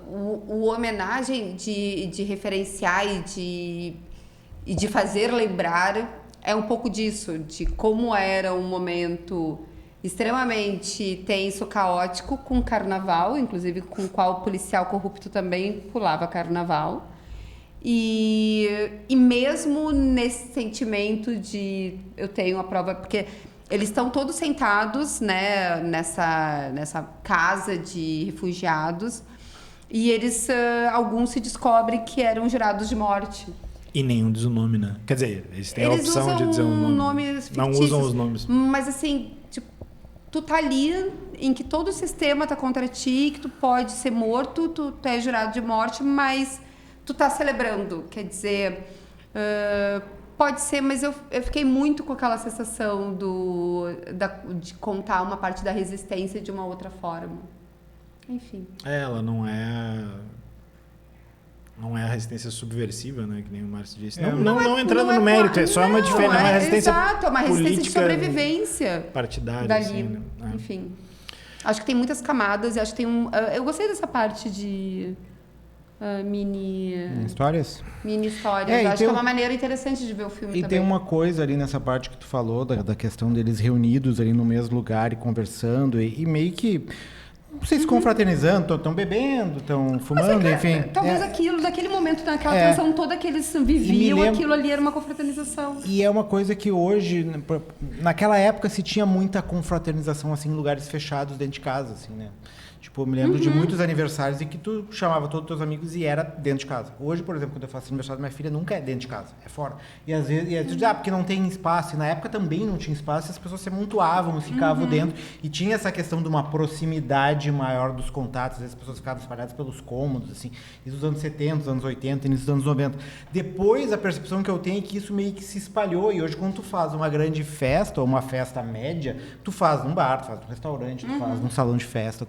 O homenagem de referenciar e de fazer lembrar é um pouco disso, de como era um momento extremamente tenso, caótico, com carnaval, inclusive com o qual o policial corrupto também pulava carnaval. E mesmo nesse sentimento de eu tenho a prova, porque eles estão todos sentados, né, nessa casa de refugiados, e eles, alguns se descobrem que eram jurados de morte. E nenhum diz o nome, né? Quer dizer, eles têm a opção de dizer um nome. Não usam os nomes. Mas assim, tipo, tu tá ali em que todo o sistema tá contra ti, que tu pode ser morto, tu é jurado de morte, mas tu tá celebrando. Quer dizer, pode ser, mas eu fiquei muito com aquela sensação de contar uma parte da resistência de uma outra forma. Enfim. Ela não é a resistência subversiva, né? Que nem o Márcio disse. Não entrando no mérito, é só uma diferença. Não é uma resistência exato, é uma resistência de política, sobrevivência. Partidária. Dali. Assim, né? Enfim. Acho que tem muitas camadas e acho que tem eu gostei dessa parte de mini histórias. Acho que é uma maneira interessante de ver o filme também. E tem uma coisa ali nessa parte que tu falou, da questão deles reunidos ali no mesmo lugar e conversando e meio que... Não sei se confraternizando, estão bebendo, estão fumando, enfim. Talvez aquilo, daquele momento, naquela tensão toda que eles viviam, aquilo ali era uma confraternização. E é uma coisa que hoje, naquela época, se tinha muita confraternização, assim, em lugares fechados dentro de casa, assim, né? Tipo, eu me lembro de muitos aniversários em que tu chamava todos os teus amigos e era dentro de casa. Hoje, por exemplo, quando eu faço aniversário da minha filha, nunca é dentro de casa, é fora. E às vezes tu diz, porque não tem espaço. E na época também não tinha espaço, e as pessoas se amontoavam, ficavam dentro. E tinha essa questão de uma proximidade maior dos contatos. Às vezes as pessoas ficavam espalhadas pelos cômodos, assim. Isso dos anos 70, dos anos 80, início dos anos 90. Depois, a percepção que eu tenho é que isso meio que se espalhou. E hoje, quando tu faz uma grande festa, ou uma festa média, tu faz num bar, tu faz num restaurante, tu faz num salão de festa,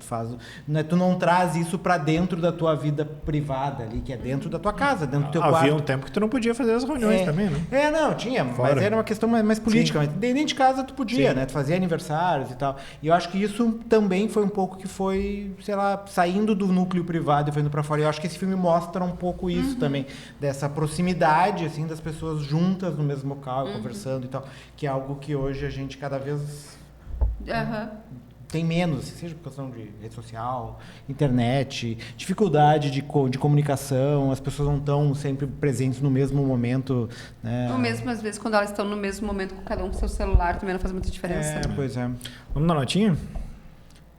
tu não traz isso pra dentro da tua vida privada ali, que é dentro da tua casa, dentro do teu quarto. Havia um tempo que tu não podia fazer as reuniões também, né? Não, tinha, mas era uma questão mais política. Mas dentro de casa tu podia, né? Tu fazia aniversários e tal. E eu acho que isso também foi um pouco que foi, sei lá, saindo do núcleo privado e foi indo pra fora. E eu acho que esse filme mostra um pouco isso também, dessa proximidade, assim, das pessoas juntas no mesmo local, conversando e tal, que é algo que hoje a gente cada vez... tem menos, seja por questão de rede social, internet, dificuldade de comunicação, as pessoas não estão sempre presentes no mesmo momento, né? Ou mesmo, às vezes, quando elas estão no mesmo momento com cada um com seu celular, também não faz muita diferença. Pois é. Vamos dar notinha?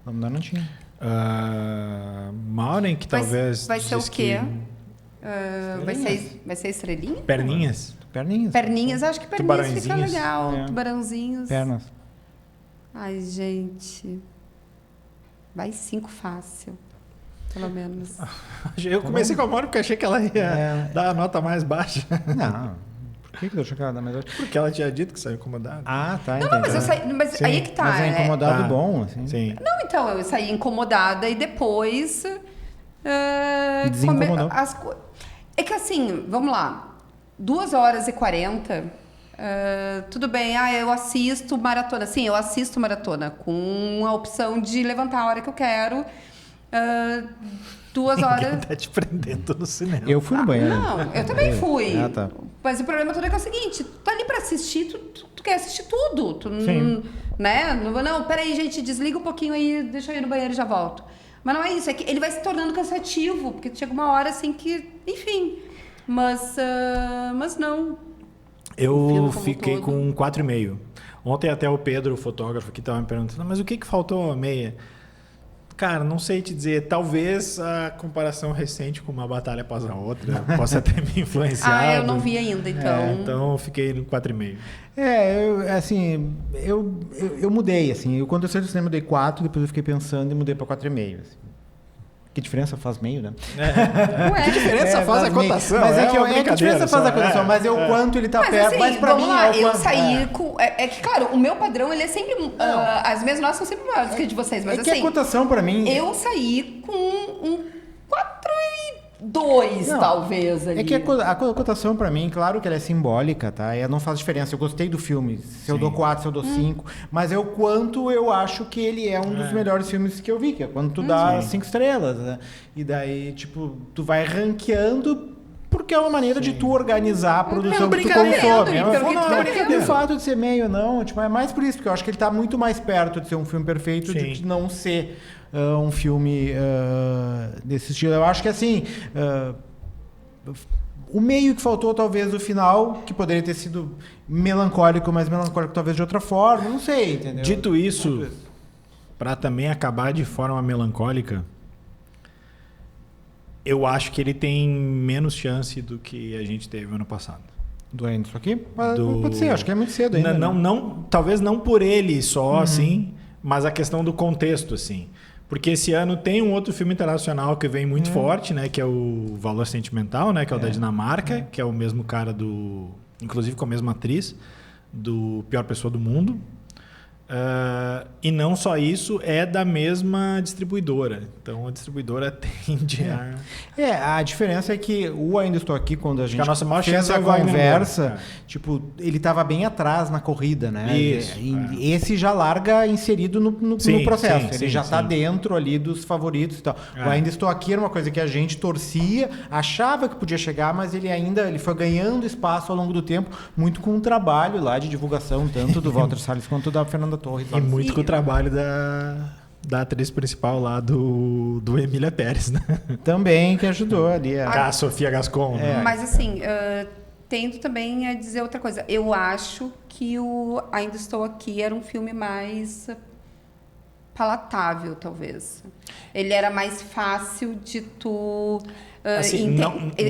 Vamos dar notinha. Maureen, que talvez... Vai ser o diz quê? que- Vai ser estrelinha? Perninhas? Perninhas. Perninhas, acho que perninhas fica Tubarõezinhos. legal. É. Tubarãozinhos. Pernas. Ai, gente. Vai 5 fácil. Pelo menos. Eu comecei com a Maureen porque achei que ela ia dar a nota mais baixa. Não. Por que eu achei que ela dá mais baixo? Porque ela tinha dito que saiu incomodada. Ah, tá. Não, mas eu saí. Mas Sim, aí é que tá. Mas é incomodado Tá. bom, assim. Sim. Não, então, eu saí incomodada e depois. Desincomodou. É que assim, vamos lá. 2h40. Tudo bem, eu assisto maratona. Sim, eu assisto maratona com a opção de levantar a hora que eu quero. 2 horas. Ninguém tá te prendendo no cinema. Eu fui no banheiro. Não, eu também fui. Ah, tá. Mas o problema todo é que é o seguinte, tu tá ali pra assistir, tu quer assistir tudo. Tu Sim. né? Não, peraí, gente, desliga um pouquinho aí, deixa eu ir no banheiro e já volto. Mas não é isso, é que ele vai se tornando cansativo, porque chega uma hora assim que, enfim. Mas não. O Eu filme como fiquei todo. com 4,5. Ontem até o Pedro, o fotógrafo, que estava me perguntando, mas o que faltou a meia? Cara, não sei te dizer. Talvez a comparação recente com Uma Batalha Após a Outra possa ter me influenciado. Eu não vi ainda, então. Então eu fiquei no 4,5. Eu mudei, assim. Quando eu saí do cinema, eu dei 4, depois eu fiquei pensando e mudei para 4,5. Assim. Que diferença faz meio, né? Ué, Que diferença faz a meio. cotação? Mas é que uma que brincadeira diferença faz só, a cotação, mas é o quanto ele tá Mas perto. assim, Mas pra vamos mim lá, é o eu quanto. saí com... É que, claro, o meu padrão, ele é sempre... as minhas notas são sempre maiores que a de vocês, mas É que assim... a cotação pra mim... Eu saí com um 4,2, Não, talvez, ali. É que a cotação pra mim, claro que ela é simbólica, tá? Não faz diferença. Eu gostei do filme. Se eu dou 4, se eu dou 5. Mas é o quanto eu acho que ele é um dos melhores filmes que eu vi. Que é quando tu dá 5 estrelas, né? E daí, tipo, tu vai ranqueando... Porque é uma maneira de tu organizar a produção que tu consome. O fato de ser meio, não. Tipo, é mais por isso. Porque eu acho que ele tá muito mais perto de ser um filme perfeito do que não ser... um filme desse estilo. Eu acho que assim o meio que faltou talvez o final, que poderia ter sido melancólico, mas melancólico talvez de outra forma, não sei, entendeu? Dito isso, para também acabar de forma melancólica, eu acho que ele tem menos chance do que a gente teve ano passado. Doendo isso aqui? Pode ser, acho que é muito cedo ainda. Talvez não por ele só, assim, mas a questão do contexto, assim. Porque esse ano tem um outro filme internacional que vem muito forte, né? Que é o Valor Sentimental, né? Que é o da Dinamarca, que é o mesmo cara do... Inclusive com a mesma atriz, do Pior Pessoa do Mundo. E não só isso, é da mesma distribuidora. Então a distribuidora tende a... A diferença é que o Ainda Estou Aqui, quando a gente a nossa maior fez chance é a o Wagner conversa, Moura. tipo, ele estava bem atrás na corrida, né? Isso, E esse já larga inserido no Sim, processo. sim, Ele sim, já está sim. dentro ali dos favoritos e tal. O Ainda Estou Aqui era uma coisa que a gente torcia, achava que podia chegar, mas ele foi ganhando espaço ao longo do tempo, muito com o trabalho lá de divulgação, tanto do Walter Salles quanto da Fernanda Torres. E muito com o trabalho da atriz principal lá do Emília Pérez, né? Também que ajudou ali. A Sofia Gascon. Né? Mas assim, tendo também a dizer outra coisa. Eu acho que o Ainda Estou Aqui era um filme mais palatável, talvez. Ele era mais fácil de tu... Assim,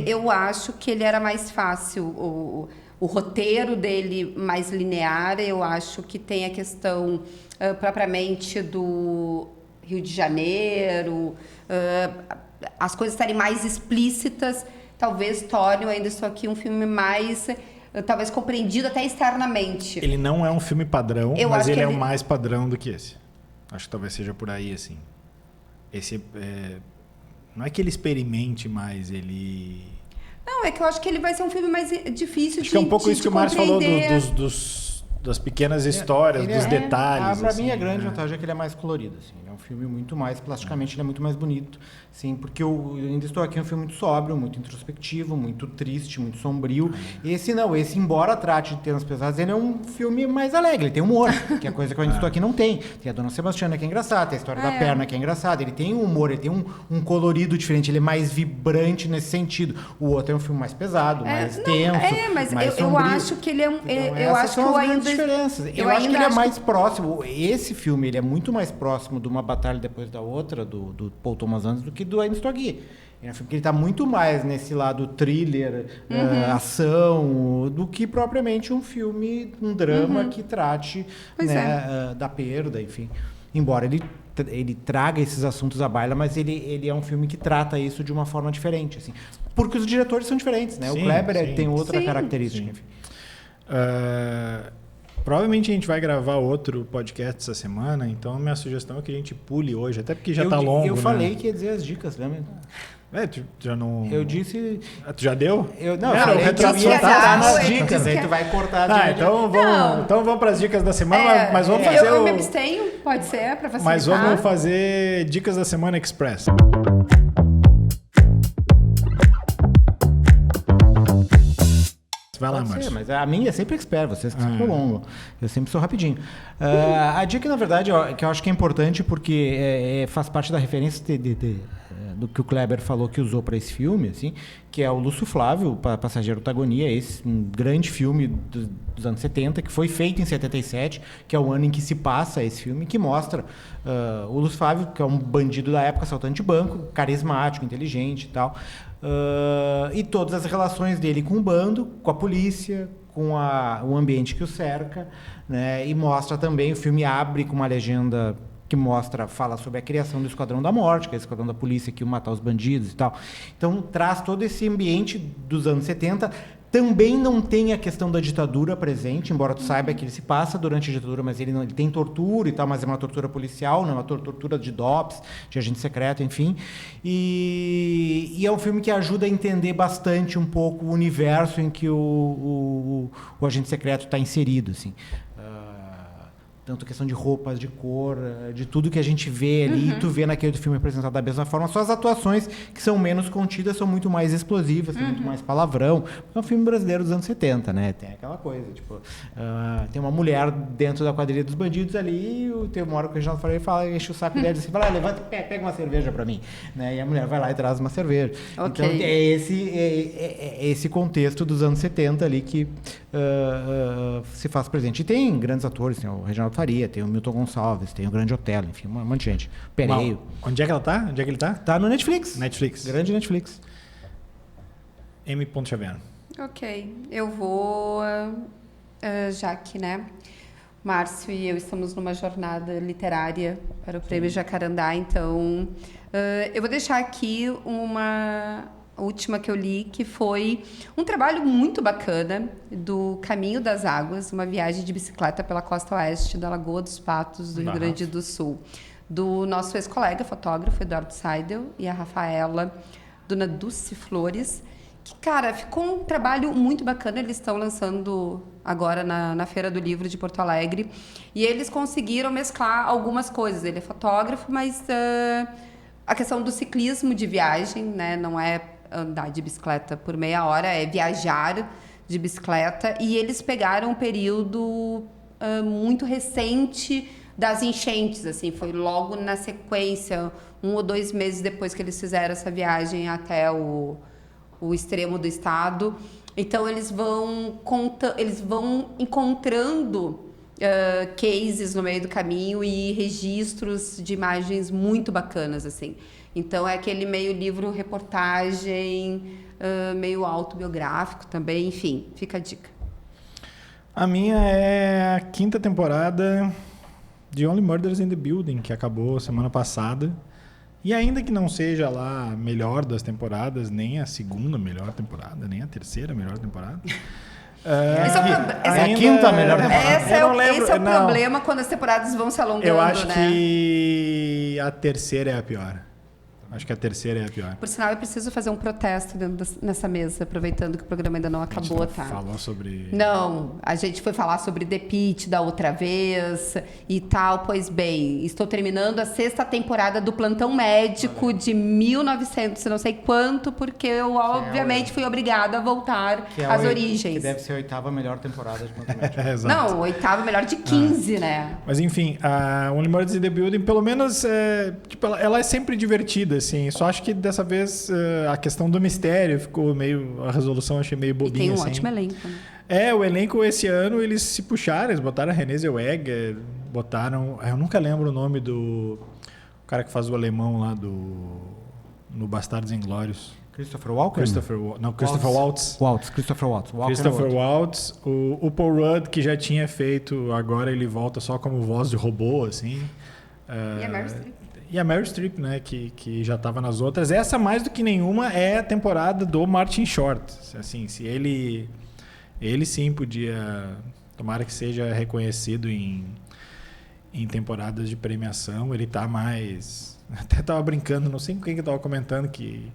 Eu acho que ele era mais fácil. O roteiro dele mais linear, eu acho que tem a questão propriamente do Rio de Janeiro, as coisas estarem mais explícitas, talvez torne o Ainda Estou Aqui um filme mais, talvez compreendido até externamente. Ele não é um filme padrão, Eu mas acho ele que é ele- mais padrão do que esse. Acho que talvez seja por aí, assim. Esse não é que ele experimente mais, ele... Não, é que eu acho que ele vai ser um filme mais difícil Acho que é um pouco isso que o Márcio falou dos das pequenas histórias, Ele dos é- detalhes. pra assim, mim, a grande né? vantagem é que ele é mais colorido. Assim. Ele é um filme muito mais, plasticamente, ele é muito mais bonito. Sim, porque eu ainda estou aqui, é um filme muito sóbrio, muito introspectivo, muito triste, muito sombrio. Esse não, esse, embora trate de temas pesados, ele é um filme mais alegre, ele tem humor, que é coisa que eu ainda estou aqui não tem. Tem a Dona Sebastiana, que é engraçada, tem a história da perna, que é engraçada. Ele tem um humor, ele tem um colorido diferente, ele é mais vibrante nesse sentido. O outro é um filme mais pesado, mais tenso, mas mais eu sombrio. acho que ele é um. Então, Eu essas acho que são eu as grandes ainda. diferenças. Eu acho que ele é mais próximo. Esse filme ele é muito mais próximo de Uma Batalha Depois da Outra, do Paul Thomas Anderson, do que do Ainda Estou Aqui. É um filme que ele está muito mais nesse lado thriller, ação, do que propriamente um filme, um drama que trate Pois da perda, enfim. Embora ele traga esses assuntos à baila, mas ele é um filme que trata isso de uma forma diferente, assim. Porque os diretores são diferentes, né? Sim, o Kleber sim. tem outra Sim. característica, enfim. Provavelmente a gente vai gravar outro podcast essa semana, então minha sugestão é que a gente pule hoje, até porque já tá longo. Eu né? falei que ia dizer as dicas, lembra? Tu já não. Eu disse. Tu já deu? Eu não, Era eu o falei que retrato eu ia fantasma. dar nas Ele dicas, disse aí que- tu vai cortar. Ah, então vamos para as dicas da semana, mas vamos fazer eu o- me abstenho, pode ser, pra facilitar. Mas vamos fazer dicas da semana express. Vai lá, Pode ser, Márcio. mas a minha é sempre expert, vocês que se prolongam. Eu sempre sou rapidinho. A dica, na verdade, que eu acho que é importante porque faz parte da referência do que o Kleber falou que usou para esse filme, assim, que é o Lúcio Flávio, Passageiro Tagonia, um grande filme dos anos 70, que foi feito em 77, que é o ano em que se passa esse filme, que mostra o Lúcio Flávio, que é um bandido da época, assaltante de banco, carismático, inteligente e tal, e todas as relações dele com o bando, com a polícia, com o ambiente que o cerca, né? E mostra também, o filme abre com uma legenda que fala sobre a criação do Esquadrão da Morte, que é o Esquadrão da Polícia que ia matar os bandidos e tal. Então, traz todo esse ambiente dos anos 70. Também não tem a questão da ditadura presente, embora tu saiba que ele se passa durante a ditadura, mas ele tem tortura e tal, mas é uma tortura policial, não é uma tortura de DOPS, de agente secreto, enfim. E é um filme que ajuda a entender bastante um pouco o universo em que o agente secreto está inserido, assim. Tanto questão de roupas, de cor, de tudo que a gente vê ali, tu vê naquele filme apresentado da mesma forma, só as atuações que são menos contidas são muito mais explosivas, tem muito mais palavrão. É um filme brasileiro dos anos 70, né? Tem aquela coisa, tipo, tem uma mulher dentro da quadrilha dos bandidos ali, tem uma hora que o Reginaldo Faria fala, enche o saco dele assim, fala, levanta, pega uma cerveja pra mim, né? E a mulher vai lá e traz uma cerveja. Ok. Então é esse contexto dos anos 70 ali que se faz presente. E tem grandes atores, tem o Reginaldo Faria, tem o Milton Gonçalves, tem o Grande Otelo, enfim, um monte de gente. Pereio. Onde é que ela tá? Onde é que ele tá? Tá no Netflix. Netflix. Grande Netflix. M. Xavier. Ok, eu vou, já que, né, Márcio e eu estamos numa jornada literária para o Prêmio Jacarandá, então eu vou deixar aqui uma última que eu li, que foi um trabalho muito bacana do Caminho das Águas, uma viagem de bicicleta pela costa oeste da Lagoa dos Patos, do Rio Grande do Sul, do nosso ex-colega fotógrafo Eduardo Seidel e a Rafaela Dona Dulce Flores, que, cara, ficou um trabalho muito bacana. Eles estão lançando agora na Feira do Livro de Porto Alegre e eles conseguiram mesclar algumas coisas. Ele é fotógrafo, mas a questão do ciclismo de viagem, né, não é andar de bicicleta por meia hora, é viajar de bicicleta. E eles pegaram um período muito recente das enchentes, assim, foi logo na sequência, 1 ou 2 meses depois que eles fizeram essa viagem até o extremo do estado. Então eles vão encontrando cases no meio do caminho e registros de imagens muito bacanas, assim. Então é aquele meio livro reportagem, meio autobiográfico também, enfim, fica a dica. A minha é a 5ª temporada de Only Murders in the Building, que acabou semana passada. E ainda que não seja lá a melhor das temporadas, nem a 2ª melhor temporada, nem a 3ª melhor temporada. Esse é a 5ª melhor temporada. Esse é o problema quando as temporadas vão se alongando, Eu acho né? que a 3ª é a pior. Acho que a terceira é a pior. Por sinal, eu preciso fazer um protesto nessa mesa, aproveitando que o programa ainda não acabou, tá? Falou sobre... Não, a gente foi falar sobre The Pitt da outra vez e tal. Pois bem, estou terminando a 6ª temporada do Plantão Médico de 1900, não sei quanto, porque eu, obviamente, fui obrigada a voltar às origens. Que deve ser a 8ª melhor temporada de Plantão Médico. Exato. Não, 8ª melhor de 15, né? Mas enfim, a Only Murders in the Building, pelo menos, tipo, ela é sempre divertida, assim. Só acho que dessa vez a questão do mistério ficou meio... A resolução eu achei meio bobinha, E tem um assim. ótimo elenco, né? O elenco esse ano eles se puxaram, eles botaram a Renée Zellweger, botaram... Eu nunca lembro o nome do cara que faz o alemão lá no Bastardos Inglórios. Christopher Walken? Christopher Waltz. Christopher Waltz. Christopher Waltz. O Paul Rudd, que já tinha feito, agora ele volta só como voz de robô, assim. E a Meryl Streep. E a Meryl Streep, né, que já estava nas outras. Essa, mais do que nenhuma, é a temporada do Martin Short. Assim, se ele sim podia, tomara que seja reconhecido em temporadas de premiação, ele tá mais... Até tava brincando, não sei com quem que eu tava comentando que...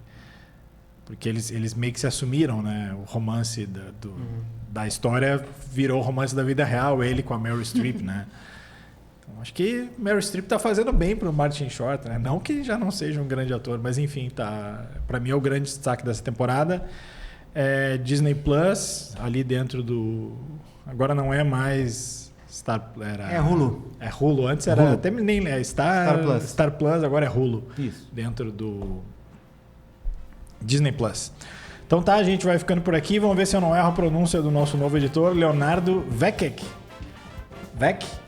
Porque eles meio que se assumiram, né? O romance da história virou o romance da vida real, ele com a Meryl Streep, né? Acho que Meryl Streep tá fazendo bem pro Martin Short, né? Não que já não seja um grande ator, mas enfim, tá. Para mim é o grande destaque dessa temporada. Disney Plus, ali dentro do... Agora não é mais Star... É Hulu. É Hulu. Antes era... Hulu. Até nem... Star Plus, agora é Hulu. Isso. Dentro do Disney Plus. Então tá, a gente vai ficando por aqui. Vamos ver se eu não erro a pronúncia do nosso novo editor, Leonardo Vecek.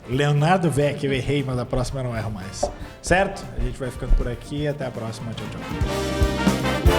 Leonardo Vec, eu errei, mas a próxima eu não erro mais. Certo? A gente vai ficando por aqui. Até a próxima. Tchau, tchau.